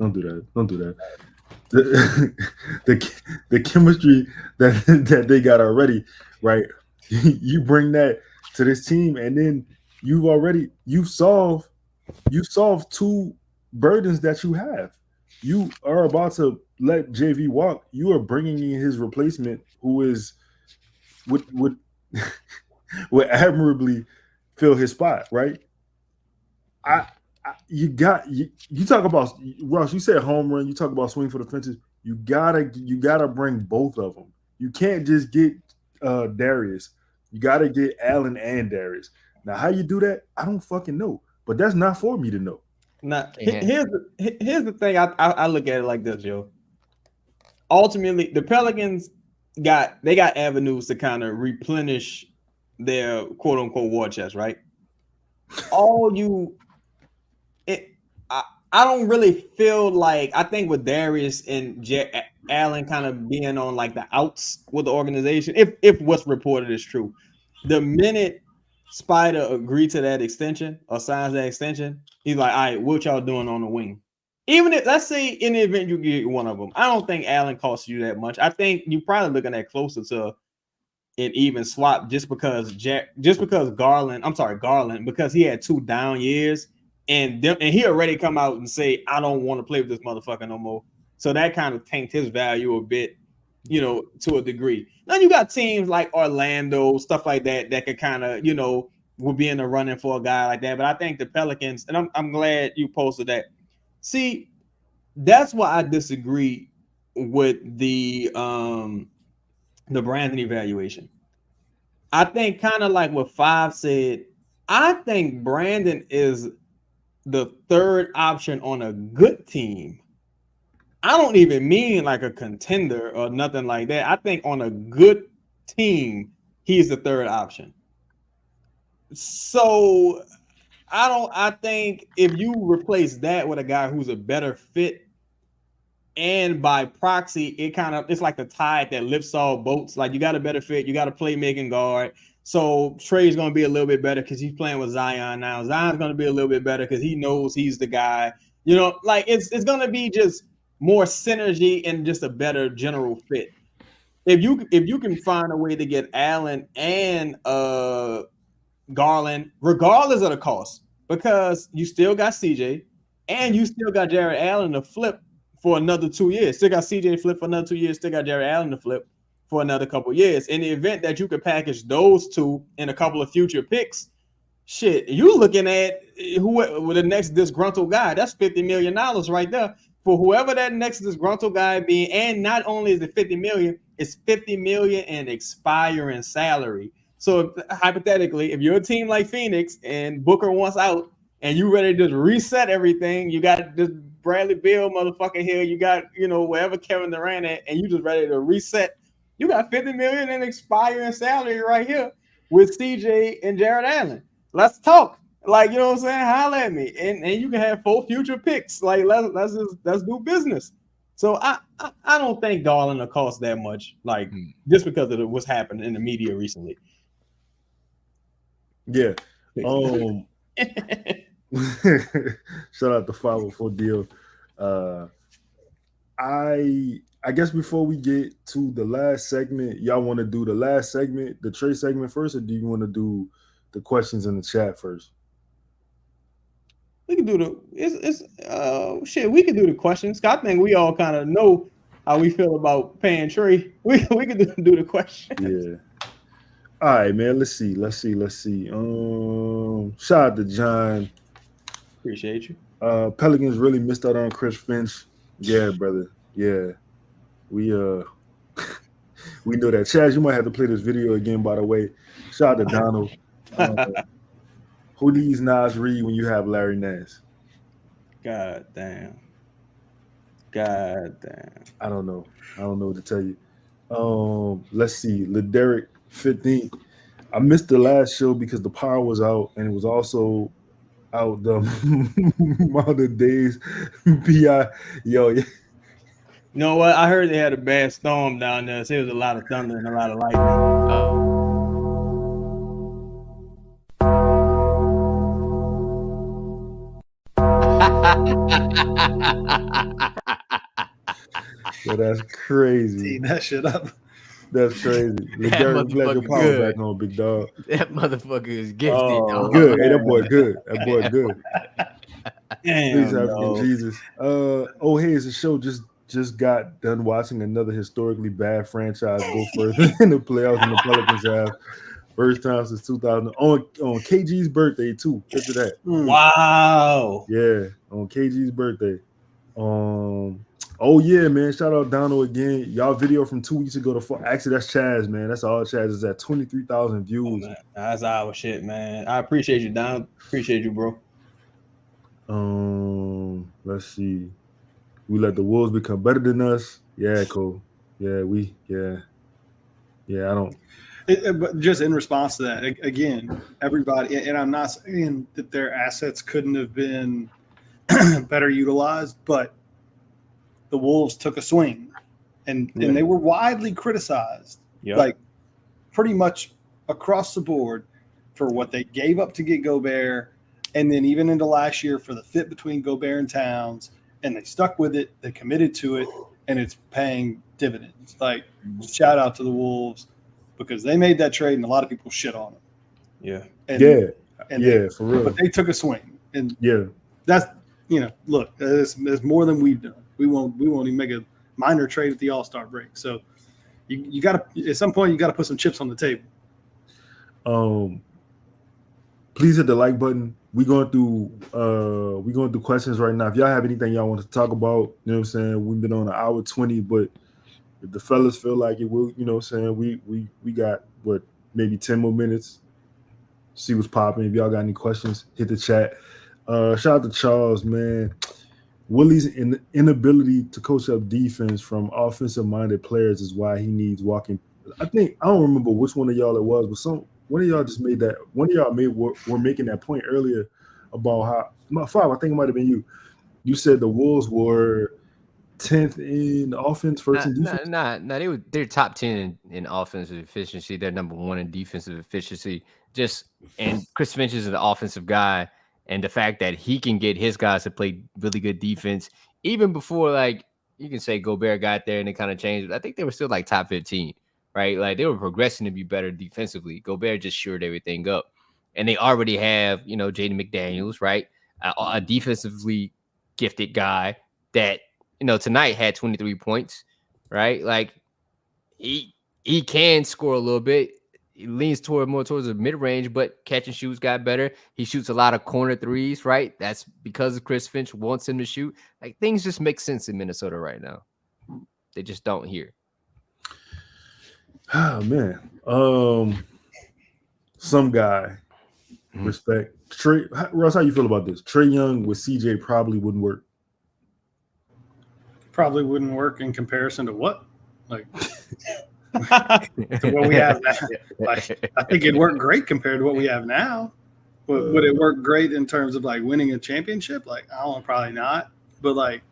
The chemistry that they got already, right? You bring that to this team, and then you've solved 2 burdens that you have. You are about to let JV walk. You are bringing in his replacement, who is would admirably fill his spot, right? You talk about Ross. You said home run. You talk about swing for the fences. You gotta bring both of them. You can't just get Darius. You gotta get Allen and Darius. Now, how you do that, I don't fucking know. But that's not for me to know. Now, here's the thing. I look at it like this, Joe. Ultimately, the Pelicans got avenues to kind of replenish their quote unquote war chest, right? I don't really feel like, I think with Darius and Allen kind of being on like the outs with the organization, if what's reported is true. The minute Spider agreed to that extension or signs that extension, he's like, all right, what y'all doing on the wing? Even if, let's say in the event you get one of them, I don't think Allen costs you that much. I think you're probably looking at closer to an even swap just because Garland, because he had 2 down years and he already come out and say, I don't want to play with this motherfucker no more. So that kind of tanked his value a bit, to a degree. Now you got teams like Orlando, stuff like that, that could kind of, will be in the running for a guy like that. But I think the Pelicans, and I'm glad you posted that. See, that's why I disagree with the Brandon evaluation. I think kind of like what Five said, I think Brandon is the 3rd option on a good team. I don't even mean like a contender or nothing like that. I think on a good team, he's the 3rd option. So I think if you replace that with a guy who's a better fit, and by proxy, it's like the tide that lifts all boats. Like you got a better fit, you got a playmaking guard. So Trey's going to be a little bit better because he's playing with Zion now. Zion's going to be a little bit better because he knows he's the guy. Like it's going to be just more synergy and just a better general fit. If you can find a way to get Allen and Garland, regardless of the cost, because you still got CJ and you still got Jared Allen to flip for another 2 years. Still got CJ to flip for another 2 years. Still got Jared Allen to flip for another couple years. In the event that you could package those two in a couple of future picks, shit, you looking at who the next disgruntled guy. That's $50 million right there for whoever that next disgruntled guy being. And not only is it $50 million, it's $50 million in expiring salary. So hypothetically, if you're a team like Phoenix and Booker wants out and you ready to just reset everything, you got this Bradley Beal motherfucker here, you got, wherever Kevin Durant at, and you just ready to reset, you got $50 million in expiring salary right here with CJ and Jared Allen. Let's talk. Like, you know what I'm saying? Holla at me. And you can have 4 future picks. Like, let's do business. So I don't think Garland will cost that much, like, just because of what's happened in the media recently. Yeah. Shout out to 504 Deal. I guess before we get to the last segment, y'all want to do the last segment, the Trey segment first, or do you want to do the questions in the chat first? We can do we can do the questions. I think we all kind of know how we feel about paying Trey. We can do the questions. Yeah. All right, man. Let's see. Shout out to John. Appreciate you. Pelicans really missed out on Chris Finch. Yeah, brother. Yeah. We know that. Chaz, you might have to play this video again, by the way. Shout out to Donald. Who needs Nas Reed when you have Larry Nance? God damn. I don't know what to tell you. Let's see. LeDerrick 15. I missed the last show because the power was out, and it was also out the amount of days. Yo. You know what? I heard they had a bad storm down there, so there was a lot of thunder and a lot of lightning. Yo, that's crazy. Team that shit up. That's crazy. LeDerrick, glad your power back on, big dog. That motherfucker is gifted. Oh, good. Hey, that boy good. Please have Jesus. Hey, it's a show just got done watching another historically bad franchise go further in the playoffs than the Pelicans have. First time since 2000 on KG's birthday too. Picture that. Wow. Yeah, on KG's birthday. Oh yeah, man. Shout out Donald again. Y'all video from 2 weeks ago. Actually, that's Chaz, man. That's all Chaz is at 23,000 views. Oh, that's our shit, man. I appreciate you, Don. Appreciate you, bro. Let's see. We let the Wolves become better than us. Yeah, cool. Yeah, I don't. But just in response to that, again, everybody, and I'm not saying that their assets couldn't have been better utilized, but the Wolves took a swing and they were widely criticized, like pretty much across the board for what they gave up to get Gobert, and then even into last year for the fit between Gobert and Towns, and they stuck with it, they committed to it, and it's paying dividends. Like, shout out to the Wolves because they made that trade, and a lot of people shit on them. Yeah. And for real. But they took a swing, and yeah, that's look, there's more than we've done. We won't even make a minor trade at the All-Star break. So you got to, at some point, you got to put some chips on the table. Please hit the like button. We going through questions right now. If y'all have anything y'all want to talk about, you know what I'm saying? We've been on an hour 20, but if the fellas feel like it will, you know what I'm saying? We got maybe 10 more minutes. See what's popping. If y'all got any questions, hit the chat. Shout out to Charles, man. Willie's inability to coach up defense from offensive-minded players is why he needs walking. I don't remember which one of y'all it was, but one of y'all just made that. One of y'all were making that point earlier about how Five. I think it might have been you. You said the Wolves were 10th in offense, first in defense. They're top 10 in offensive efficiency. They're number 1 in defensive efficiency. And Chris Finch is an offensive guy. And the fact that he can get his guys to play really good defense, even before, like, you can say Gobert got there and it kind of changed. I think they were still like top 15, right? Like, they were progressing to be better defensively. Gobert just shored everything up. And they already have, Jaden McDaniels, right? A defensively gifted guy that, tonight had 23 points, right? Like, he can score a little bit. He leans more towards the mid-range, but catch and shoots got better. He shoots a lot of corner threes, right? That's because Chris Finch wants him to shoot. Like, things just make sense in Minnesota right now. They just don't here. Oh, man. Some guy, respect. Trey, Russ, how you feel about this? Trey Young with CJ probably wouldn't work. Probably wouldn't work in comparison to what? Like... to what we have now. Like, I think it'd work great compared to what we have now. Would it work great in terms of like winning a championship? Like, I don't know, probably not. But like,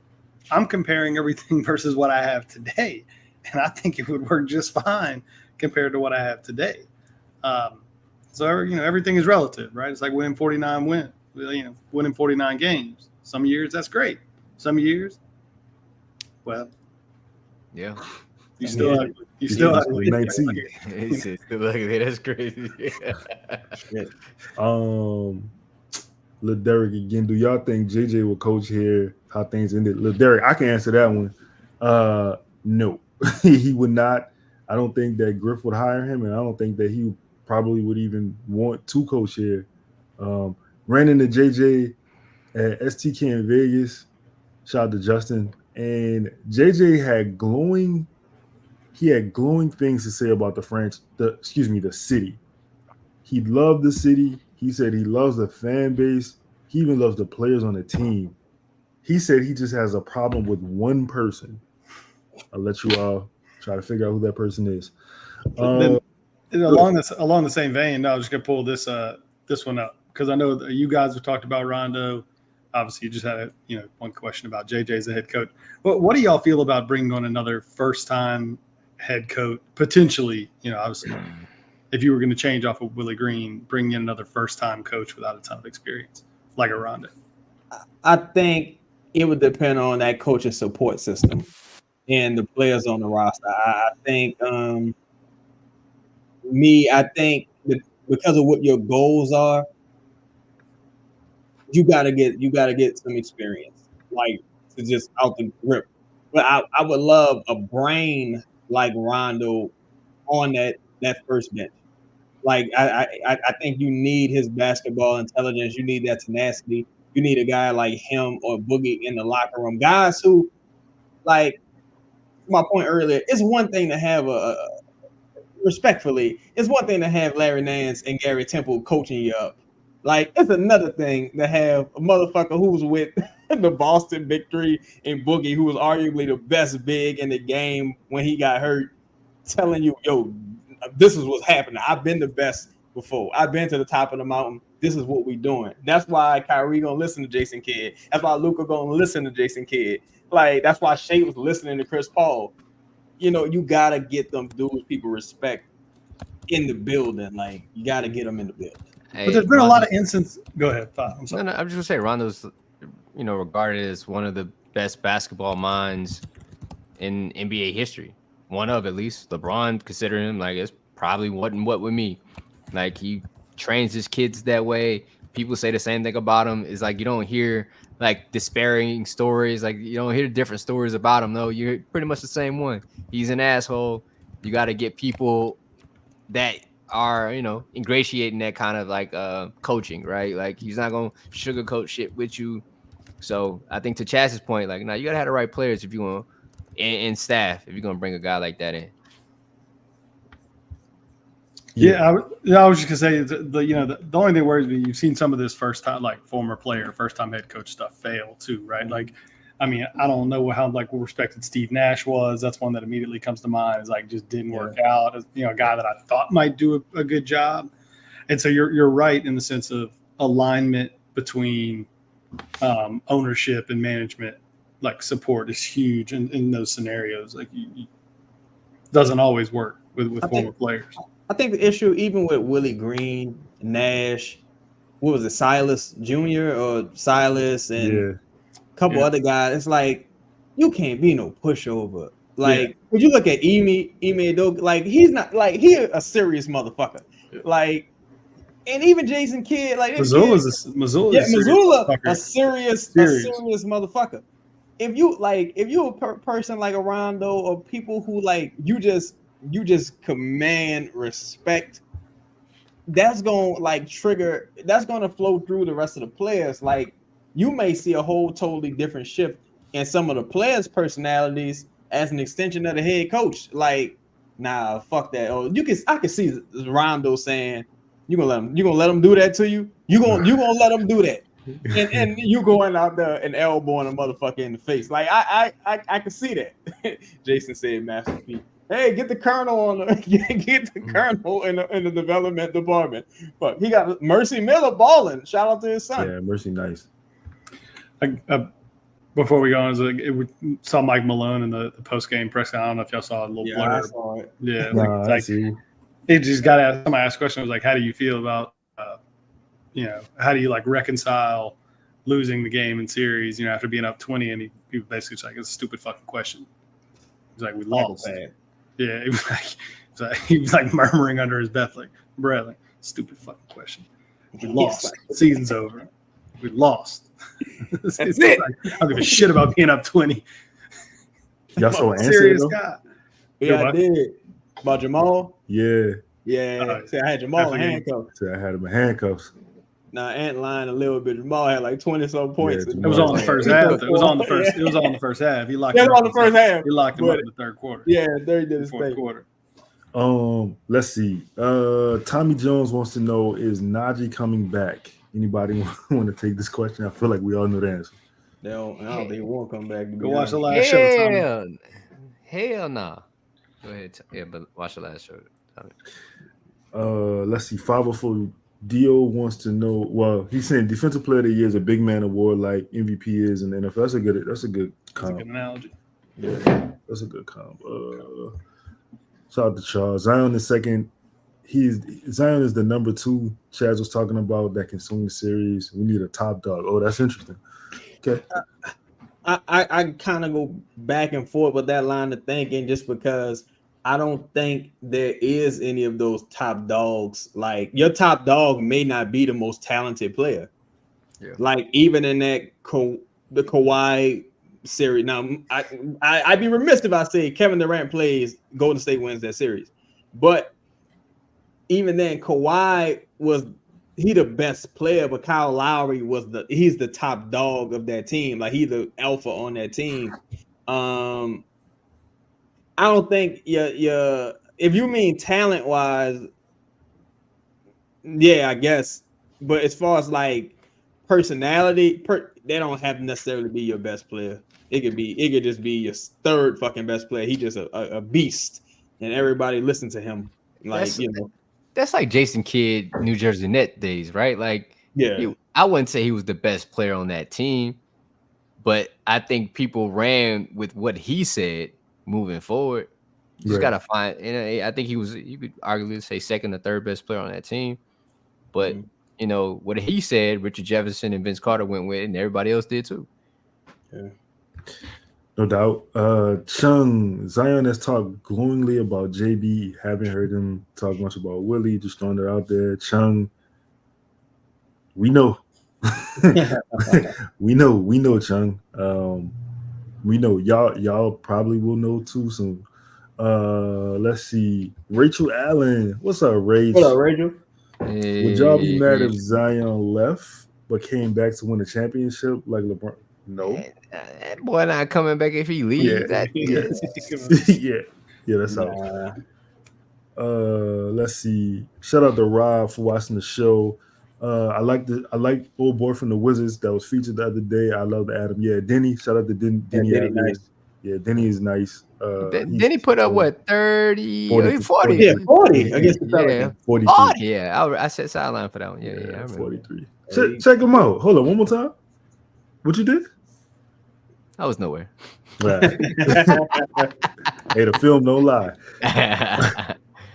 I'm comparing everything versus what I have today, and I think it would work just fine compared to what I have today. So everything is relative, right? It's like winning 49 winning 49 games. Some years that's great. Some years, well, yeah. You still have 19. That's crazy. Lil Derek again. Do y'all think JJ will coach here? How things ended? Lil Derek, I can answer that one. No, he would not. I don't think that Griff would hire him, and I don't think that he probably would even want to coach here. Ran into JJ at STK in Vegas. Shout out to Justin. And JJ had glowing things to say about the city. He loved the city. He said he loves the fan base. He even loves the players on the team. He said he just has a problem with one person. I'll let you all try to figure out who that person is. Along the same vein, I was just gonna pull this one up because I know that you guys have talked about Rondo. Obviously, you just had one question about JJ as a head coach. What do y'all feel about bringing on another first-time head coach, potentially, obviously, if you were going to change off of Willie Green, bring in another first-time coach without a ton of experience, like a Rondo? I think it would depend on that coaching support system and the players on the roster. I think that because of what your goals are, you gotta get some experience, like, to just out the grip. But I would love a brain like Rondo on that first bench. Like, I think you need his basketball intelligence. You need that tenacity. You need a guy like him or Boogie in the locker room. Guys who, like my point earlier, it's one thing to have respectfully, it's one thing to have Larry Nance and Gary Temple coaching you up. Like, it's another thing to have a motherfucker who's with the Boston Big Three and Boogie, who was arguably the best big in the game when he got hurt, telling you, yo, this is what's happening. I've been the best before. I've been to the top of the mountain. This is what we doing. That's why Kyrie gonna listen to Jason Kidd. That's why Luka gonna listen to Jason Kidd. Like, that's why Shea was listening to Chris Paul. you gotta get them dudes people respect in the building. Like you gotta get them in the building. But there's been a lot of instances. Go ahead. I'm sorry. No, I'm just gonna say Rondo's, regarded as one of the best basketball minds in NBA history. One of, at least. LeBron considered him like it's probably wasn't what with me. Like he trains his kids that way. People say the same thing about him. It's like you don't hear like disparaging stories. Like you don't hear different stories about him. No, you're pretty much the same one. He's an asshole. You got to get people that are, ingratiating that kind of like coaching, right? Like he's not gonna sugarcoat shit with you. So I think to Chaz's point, like, now you gotta have the right players if you want and staff if you're gonna bring a guy like that in. Yeah, I was just gonna say the only thing that worries me, you've seen some of this first time, like former player, first time head coach stuff fail too, right? Like, I mean, I don't know how like respected Steve Nash was. That's one that immediately comes to mind. Is like just didn't work out. As, a guy that I thought might do a good job. And so you're right in the sense of alignment between ownership and management. Like support is huge in those scenarios. Like, doesn't always work with former players. I think the issue, even with Willie Green, Nash, what was it, Silas Jr. or Silas and a couple other guys, it's like you can't be no pushover. Like, would you look at Ime Dog? Like, he's not like he a serious motherfucker. Like, and even Jason Kidd, like Missoula, a serious motherfucker. If you a person like a Rondo or people who like you just command respect, that's gonna flow through the rest of the players. Like you may see a whole totally different shift in some of the players' personalities as an extension of the head coach. Like, nah, fuck that. Or I can see Rondo saying, you gonna let him do that to you? You gonna let him do that? And you going out there and elbowing a motherfucker in the face. Like I can see that. Jason said masterpiece. Hey, get the colonel get the colonel in the development department. But he got Mercy Miller balling. Shout out to his son. Yeah, Mercy, nice. Before we go on, we saw Mike Malone in the post game press. I don't know if y'all saw a little blur. I saw it. Yeah, it just got asked. Somebody asked a question. Was like, how do you feel about how do you like reconcile losing the game in series, after being up 20? And he basically was like, it's a stupid fucking question. He's like, we lost. Yeah, he was like murmuring under his breath, like, stupid fucking question. We lost. Season's over. We lost. That's it. Like, I don't give a shit about being up 20. Y'all saw an serious answer, guy. Yeah, I did. About Jamal? Yeah. Yeah. See, I had Jamal in handcuffs. I had him in handcuffs. Nah, Ant lying a little bit. Jamal had like 20-some points. Yeah, it was on the first half. It was on the first half. He locked him on the first half. He locked him up in the third quarter. Yeah, there he did his fourth quarter. Let's see. Tommy Jones wants to know, is Najee coming back? Anybody want to take this question? I feel like we all know the answer. I don't think he won't come back. Go watch the last show, Tommy. Hell nah. Go ahead. Yeah, but watch the last show, Tommy. Let's see. 504 Dio wants to know. Well, he's saying defensive player of the year is a big man award like MVP is in the NFL. That's a good comp. That's a good analogy. Yeah, that's a good comp. Shout out to Charles. Zion is second. Zion is the number 2 Chaz was talking about that can swing the series. We need a top dog. Oh, that's interesting. Okay. I kind of go back and forth with that line of thinking just because I don't think there is any of those top dogs. Like your top dog may not be the most talented player. Yeah. Like even in that the Kawhi series. Now I'd be remiss if I say Kevin Durant plays, Golden State wins that series. But even then, Kawhi was the best player, but Kyle Lowry he's the top dog of that team. Like he's the alpha on that team. I don't think if you mean talent wise, yeah, I guess. But as far as like personality, they don't have to necessarily be your best player. It could just be your third fucking best player. He's just a beast, and everybody listen to him. Like that's like Jason Kidd, New Jersey Net days, right? Like, yeah, I wouldn't say he was the best player on that team, but I think people ran with what he said moving forward. Just gotta find. And I think you could arguably say second or third best player on that team. But what he said, Richard Jefferson and Vince Carter went with, and everybody else did too. Yeah. No doubt. Chung, Zion has talked glowingly about JB. Haven't heard him talk much about Willie. Just throwing it out there. Chung, we know. we know, Chung. We know y'all probably will know too soon. Let's see. Rachel Allen. What's up, Rach? What up, Rachel? Would y'all be mad if Zion left but came back to win a championship like LeBron? No. That boy not coming back if he leaves. Yeah, that's how. Let's see. Shout out to Rob for watching the show. I like old boy from the Wizards that was featured the other day. I love the Adam. Yeah, Denny. Shout out to Denny. Denny nice. Yeah, Denny is nice. Denny put up what 30, 40. Yeah, 40 against the Pelicans. 43. Oh, yeah, I set sideline for that one. Yeah, I 43. Check him out. Hold on, one more time. What you did? I was nowhere. Right. Hey, the film don't lie.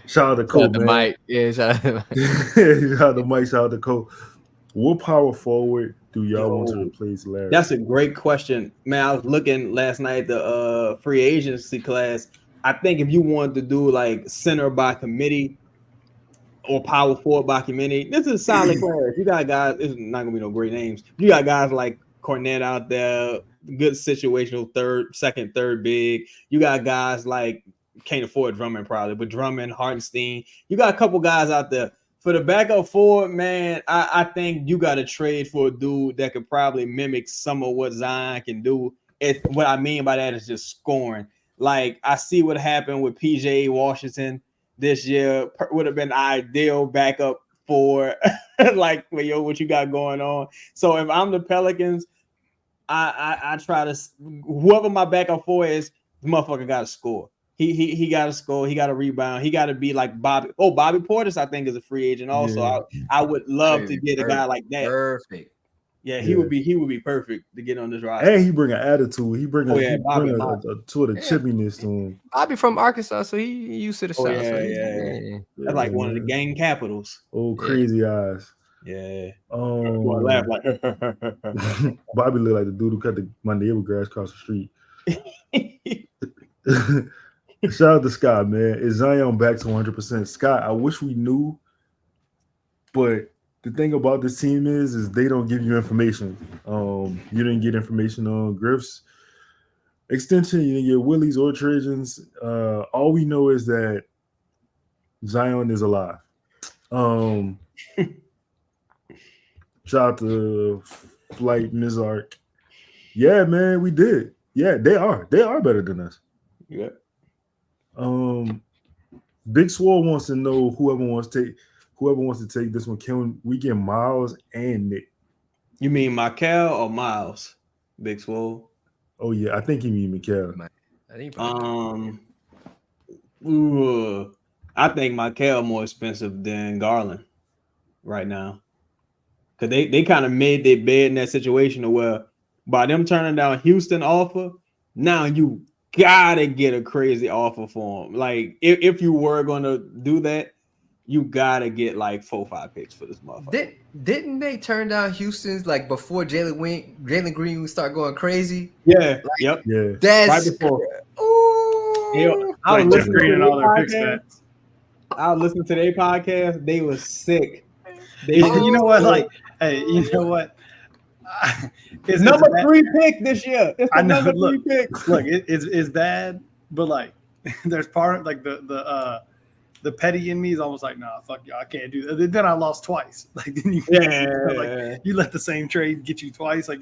Shout out to Cole, man. Mike. Yeah, shout out to Mike. Shout out to Cole. What power forward do y'all want to replace Larry? That's a great question, man. I was looking last night at the free agency class. I think if you wanted to do like center by committee or power forward by committee, this is a solid class. You got guys. It's not gonna be no great names. You got guys like Cornette out there, good situational second, third big. You got guys like can't afford Drummond probably, but Drummond, Hartenstein. You got a couple guys out there. For the backup forward, man, I think you got to trade for a dude that could probably mimic some of what Zion can do. What I mean by that is just scoring. Like, I see what happened with PJ Washington this year. Would have been ideal backup for like what you got going on. So if I'm the Pelicans, I try to whoever my backup for is, the motherfucker got to score. He got to score. He got to rebound. He got to be like Bobby. Oh, Bobby Portis, I think, is a free agent. Also, yeah. I would love to get a guy like that. Perfect. Yeah, he would be perfect to get on this ride. And he bring an attitude. He bring a sort of chippiness to him. Bobby from Arkansas, so he used to the South. Yeah. That's like one of the gang capitals. Oh, crazy eyes. Yeah. Laugh like Bobby look like the dude who cut my neighbor grass across the street. Shout out to Scott, man. Is Zion back to 100%? Scott, I wish we knew, but the thing about this team is they don't give you information. You didn't get information on Griff's extension. You didn't get Willie's or Trajan's. All we know is that Zion is alive. Shout out to Flight Mizark. Yeah, man, we did. Yeah, they are. They are better than us. Yeah. Big Swole wants to know whoever wants to take this one. Can we get Miles and Nick? You mean Michael or Miles? Big Swole. Oh yeah, I think you mean Michael. I think Michael more expensive than Garland right now. Cause they kind of made their bed in that situation where by them turning down Houston offer, now you gotta get a crazy offer for him. Like if you were gonna do that, you gotta get like 4-5 picks for this motherfucker. Didn't they turn down Houston's like before Jalen Green would start going crazy? Yeah, Yeah. That's right before. Ooh. I was listening to all their pick stats. I was listening to their podcast. They were sick. You know what? Like, hey, you know what? It's number 3 pick this year. It's the number 3 pick. Look, it's bad, but like, there's part of like the petty in me is almost like, nah, fuck you, I can't do that. Then I lost twice. Like, then you like you let the same trade get you twice. Like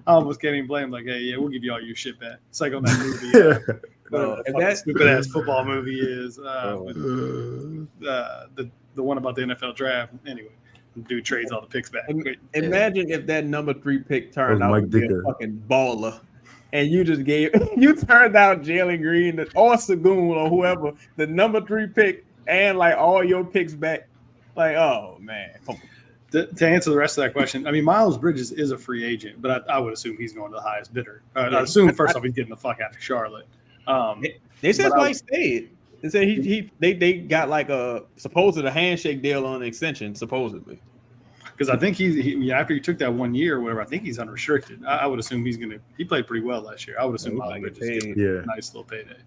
I almost can't even blame. Like, hey, yeah, we'll give you all your shit back. It's like on that movie. That stupid ass football movie is the one about the NFL draft. Anyway. Dude trades all the picks back. Imagine if that number 3 pick turned out to be a fucking baller, and you turned out Jalen Green or Sagoon or whoever the number 3 pick and like all your picks back. Like, oh man. To answer the rest of that question, I mean, Miles Bridges is a free agent, but I would assume he's going to the highest bidder. I assume first off he's getting the fuck out of Charlotte. They said But Mike stayed. They said they got like a handshake deal on an extension, supposedly. Because I think he after he took that 1 year or whatever, I think he's unrestricted. I would assume he played pretty well last year. I would assume Molly would just get a nice little payday.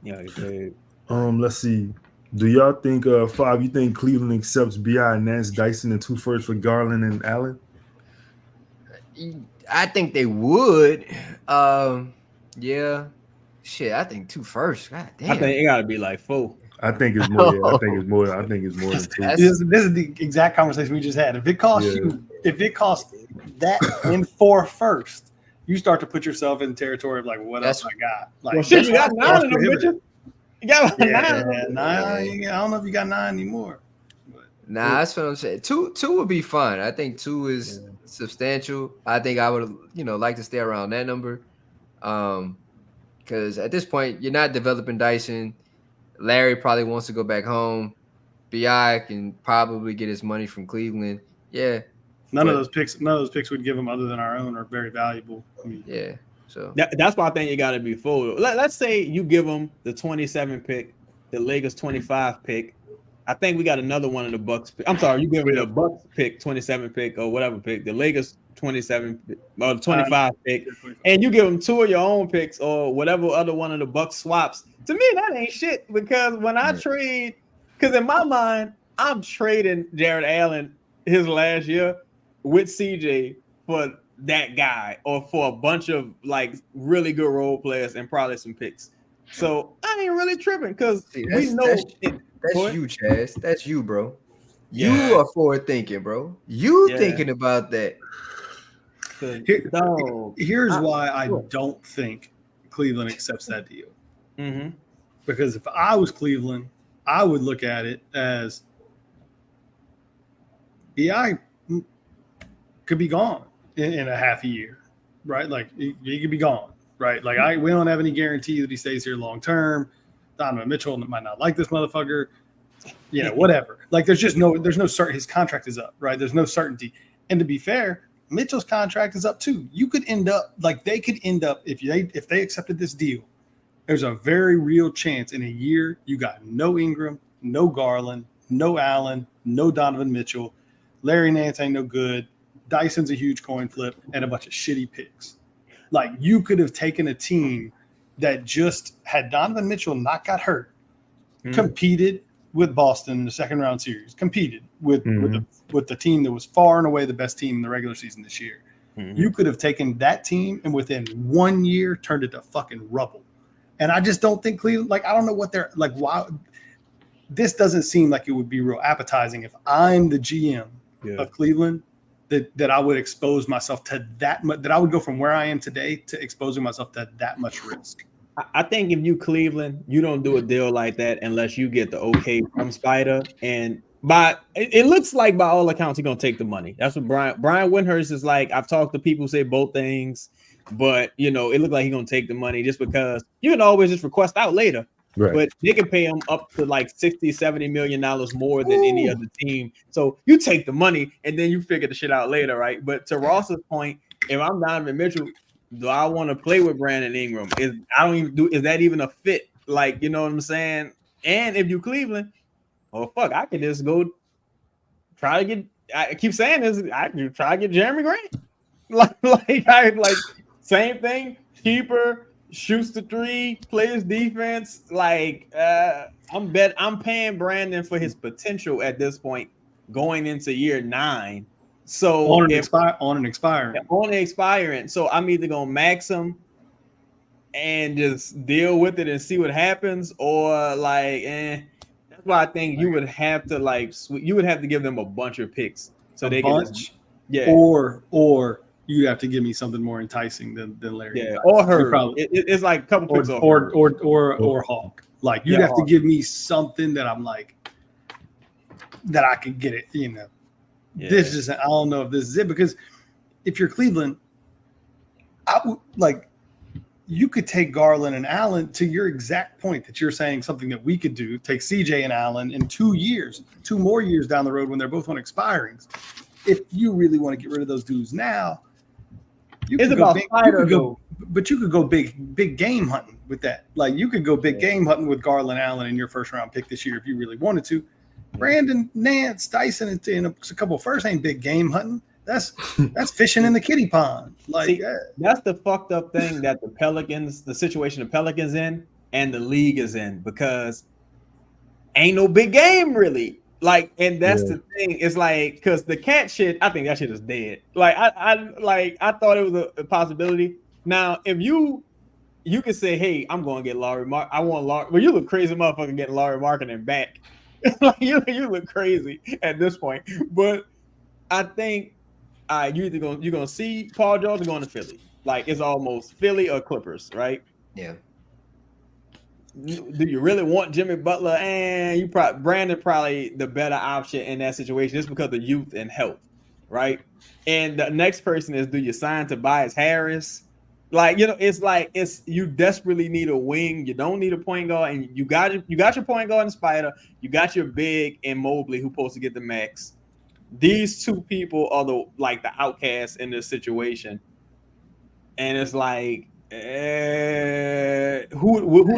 Yeah, he paid. Let's see. Do y'all think Five? You think Cleveland accepts B.I. and Nance Dyson and 2 firsts for Garland and Allen? I think they would. Yeah. Shit, I think 2 firsts. God damn. I think it got to be like 4. I think it's more. Yeah, I think it's more. I think it's more than 2. This is the exact conversation we just had. If it costs that in 4 firsts, you start to put yourself in the territory of like, what else I got? Like, well, shit, you got 9 in them, Richard. You got 9. Nine. I don't know if you got 9 anymore. But, nah, that's what I'm saying. 2 would be fun. I think 2 is substantial. I think I would, like to stay around that number. Because at this point, you're not developing Dyson. Larry probably wants to go back home. B.I. can probably get his money from Cleveland. Yeah. None of those picks we'd give him other than our own are very valuable. I mean, yeah. So that's why I think you got to be full. Let's say you give them the 27 pick, the Lakers 25 pick. I think we got another one of the Bucks. I'm sorry, you give me the Bucks pick, 27 pick or whatever pick, the Lakers 27 or 25 pick, and you give them 2 of your own picks or whatever other one of the Bucks swaps. To me, that ain't shit because when I trade, because in my mind, I'm trading Jared Allen his last year with CJ for that guy or for a bunch of like really good role players and probably some picks. So I ain't really tripping because we know that's you, Chaz. That's you, bro. You are forward thinking, bro. You thinking about that. Here's why I don't think Cleveland accepts that deal. Mm-hmm. Because if I was Cleveland, I would look at it as B.I. could be gone in a half a year, right? Like he could be gone, right? Like we don't have any guarantee that he stays here long term. Donovan Mitchell might not like this motherfucker, whatever. Like there's no certain. His contract is up, right? There's no certainty. And to be fair, Mitchell's contract is up too. You could end up like they could end up if they accepted this deal. There's a very real chance in a year you got no Ingram, no Garland, no Allen, no Donovan Mitchell, Larry Nance ain't no good, Dyson's a huge coin flip, and a bunch of shitty picks. Like you could have taken a team that just had Donovan Mitchell not got hurt, competed with Boston in the second round series, competed with the team that was far and away the best team in the regular season this year. You could have taken that team and within 1 year turned it to fucking rubble. And I just don't think Cleveland, like, I don't know what they're like. Why this doesn't seem like it would be real appetizing if I'm the GM of Cleveland, that I would expose myself to that much, that I would go from where I am today to exposing myself to that much risk. I think if you Cleveland, you don't do a deal like that unless you get the okay from Spider. And it looks like by all accounts, he's going to take the money. That's what Brian Windhurst is like. I've talked to people who say both things. But, it looked like he's going to take the money just because you can always just request out later. Right. But they can pay him up to like $60-70 million more than any other team. So you take the money and then you figure the shit out later, right? But to Ross's point, if I'm Donovan Mitchell, do I want to play with Brandon Ingram? Is that even a fit? Like, you know what I'm saying? And if you Cleveland, I can just go try to get. I keep saying this. I can try to get Jeremy Grant. Like same thing, cheaper, shoots the 3, plays defense. Like I'm paying Brandon for his potential at this point, going into year 9. So on an expiring. So I'm either gonna max him and just deal with it and see what happens, or that's why I think you would have to give them a bunch of picks so they can or you have to give me something more enticing than Larry. Yeah, or her. It's like a couple picks or Hawk. Like you'd have to give me something that I'm like that I could get it. Yeah. This is I don't know if this is it, because if you're Cleveland, I would like you could take Garland and Allen to your exact point that you're saying something that we could do. Take CJ and Allen in 2 more years down the road when they're both on expirings. If you really want to get rid of those dudes now, It's about spider though. But you could go big game hunting with that. Like you could go big game hunting with Garland Allen in your first round pick this year if you really wanted to. Brandon, Nance, Dyson, and a couple first ain't big game hunting. That's fishing in the kiddie pond. Like see, that's the fucked up thing that the situation the Pelicans in and the league is in, because ain't no big game really. Like, and that's the thing. It's like, because the cat shit, I think that shit is dead. Like, I thought it was a possibility. Now, if you could say, hey, I'm going to get Laurie Mark. I want Laurie. Well, you look crazy, motherfucker, getting Laurie Marketing back. Like, you look crazy at this point. But I think you're gonna see Paul George going to Philly. Like, it's almost Philly or Clippers, right? Yeah. Do you really want Jimmy Butler? And Brandon probably the better option in that situation, just because of youth and health, right? And the next person is, do you sign Tobias Harris? Like, it's you desperately need a wing. You don't need a point guard, and you got your point guard in Spider. You got your big in Mobley, who's supposed to get the max. These two people are the outcasts in this situation, and it's like, who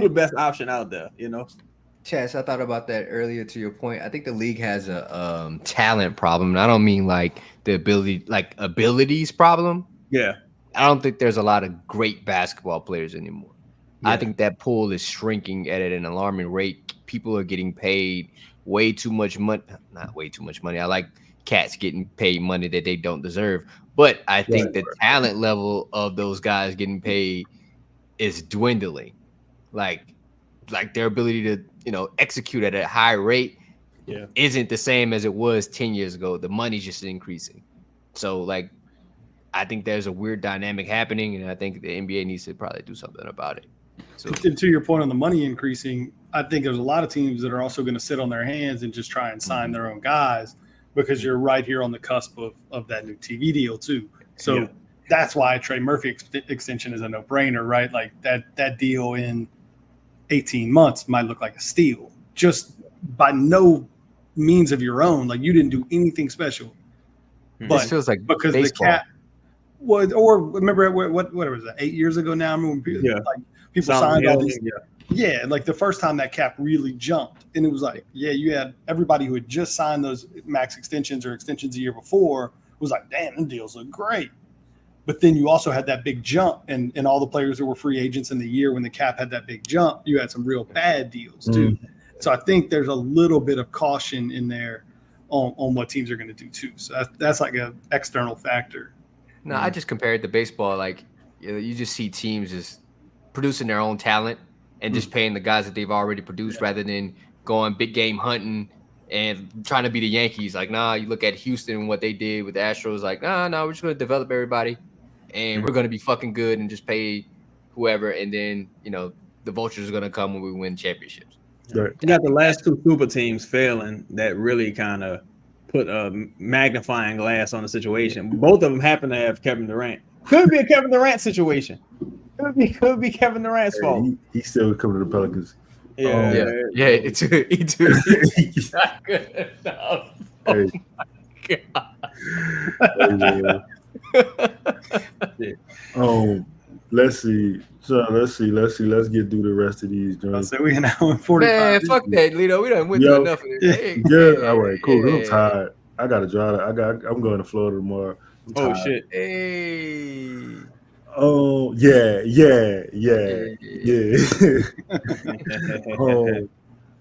the best option out there? Chaz, I thought about that earlier. To your point, I think the league has a talent problem, and I don't mean like the abilities problem. Yeah. I don't think there's a lot of great basketball players anymore. Yeah. I think that pool is shrinking at an alarming rate. People are getting paid way too much money. Not way too much money. I like cats getting paid money that they don't deserve. But I think the talent level of those guys getting paid is dwindling. Like their ability to, execute at a high rate isn't the same as it was 10 years ago. The money's just increasing. So, I think there's a weird dynamic happening, and I think the NBA needs to probably do something about it. So, and to your point on the money increasing, I think there's a lot of teams that are also going to sit on their hands and just try and sign their own guys, because you're right here on the cusp of that new TV deal too. So that's why a Trey Murphy extension is a no-brainer, right? Like that deal in 18 months might look like a steal, just by no means of your own. Like, you didn't do anything special. But this feels like because baseball. the cap was, or remember what was that, 8 years ago now? I mean, when people signed all these. Yeah, like the first time that cap really jumped, and it was like, you had everybody who had just signed those max extensions or extensions a year before was like, damn, them deals look great. But then you also had that big jump, and all the players that were free agents in the year when the cap had that big jump, you had some real bad deals too. So I think there's a little bit of caution in there on what teams are going to do too. So that's like an external factor. No, I just compared to baseball. Like, you just see teams just producing their own talent and just paying the guys that they've already produced rather than going big game hunting and trying to be the Yankees. Like, nah, you look at Houston and what they did with the Astros. Like, nah, we're just going to develop everybody and we're going to be fucking good and just pay whoever. And then, the vultures are going to come when we win championships. Right. You got the last two super teams failing that really kind of put a magnifying glass on the situation. Both of them happen to have Kevin Durant. Could be a Kevin Durant situation. Could be Kevin Durant's fault. He still coming to the Pelicans. It's he's not good enough. Oh my God. Let's see. So let's get through the rest of these. So we an hour and 45. Man, fuck that, Lito. We done went through enough of it. All right, cool. I'm tired. I gotta drive. I'm going to Florida tomorrow. Oh shit. Hey. Oh yeah.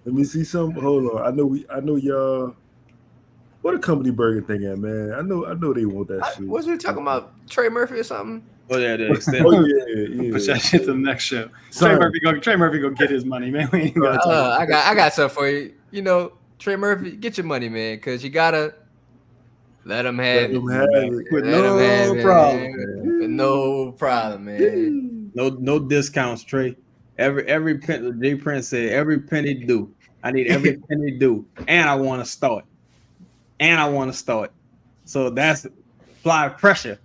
Let me see some. Hold on. I know y'all. What a company burger thing at, man. I know they want that shit. Was we talking about Trey Murphy or something? Oh yeah, the extent. Push that shit to the next show. Trey Murphy go get his money, man. We ain't I got something for you. Trey Murphy, get your money, man, because you gotta let him have it. With no problem. With no problem, man. No discounts, Trey. Every penny, J Prince said, every penny due. I need every penny due, and I want to start. So that's fly pressure.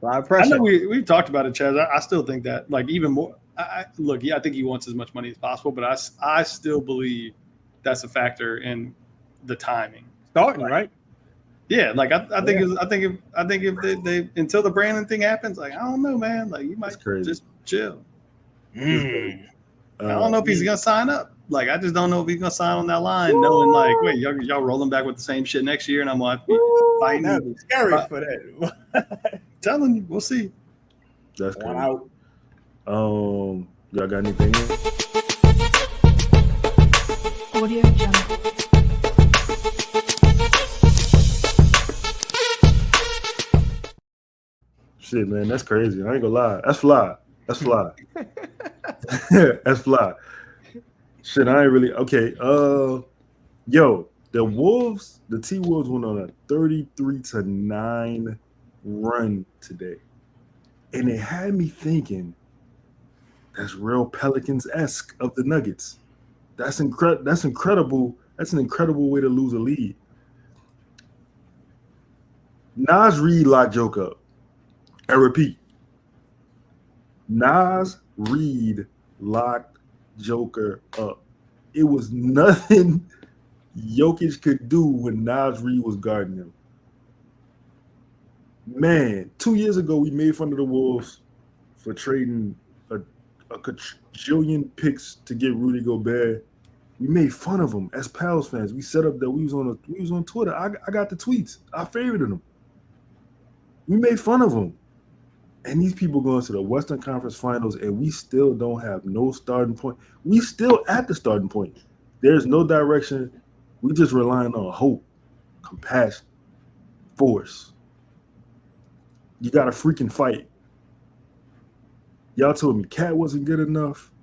I know we've talked about it, Chaz. I still think that, like, even more. I think he wants as much money as possible, but I still believe that's a factor in the timing. Starting, right? Yeah, like I think if they until the Brandon thing happens, like I don't know, man. Like you might just chill. I don't know if he's gonna sign up. Like I just don't know if he's gonna sign on that line, knowing like, wait, y'all rolling back with the same shit next year, and I'm gonna have to be fighting. That'd be scary for that. Telling you, we'll see. That's crazy. Y'all got anything? Audio Jungle. Shit, man, that's crazy. I ain't gonna lie. That's fly. That's fly. That's fly. Shit, I ain't really okay. Yo, the Wolves, the T-Wolves went on a 33-9 run today. And it had me thinking that's real Pelicans-esque of the Nuggets. That's incredible. That's an incredible way to lose a lead. Nas Reed locked Joke up. I repeat, Nas Reed locked Joker up. It was nothing Jokic could do when Nas Reed was guarding him. Man, 2 years ago, we made fun of the Wolves for trading a quadrillion picks to get Rudy Gobert. We made fun of them as Pels fans. We set up that we was on Twitter. I got the tweets. I favorited them. We made fun of them. And these people going to the Western Conference Finals, and we still don't have no starting point. We still at the starting point. There's no direction. We just relying on hope, compassion, force. You got to freaking fight. Y'all told me Cat wasn't good enough.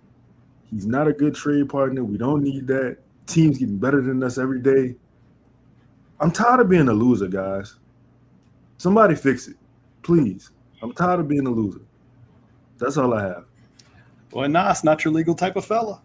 He's not a good trade partner. We don't need that. Team's getting better than us every day. I'm tired of being a loser, guys. Somebody fix it, please. I'm tired of being a loser. That's all I have. Boy, Nas, not your legal type of fella.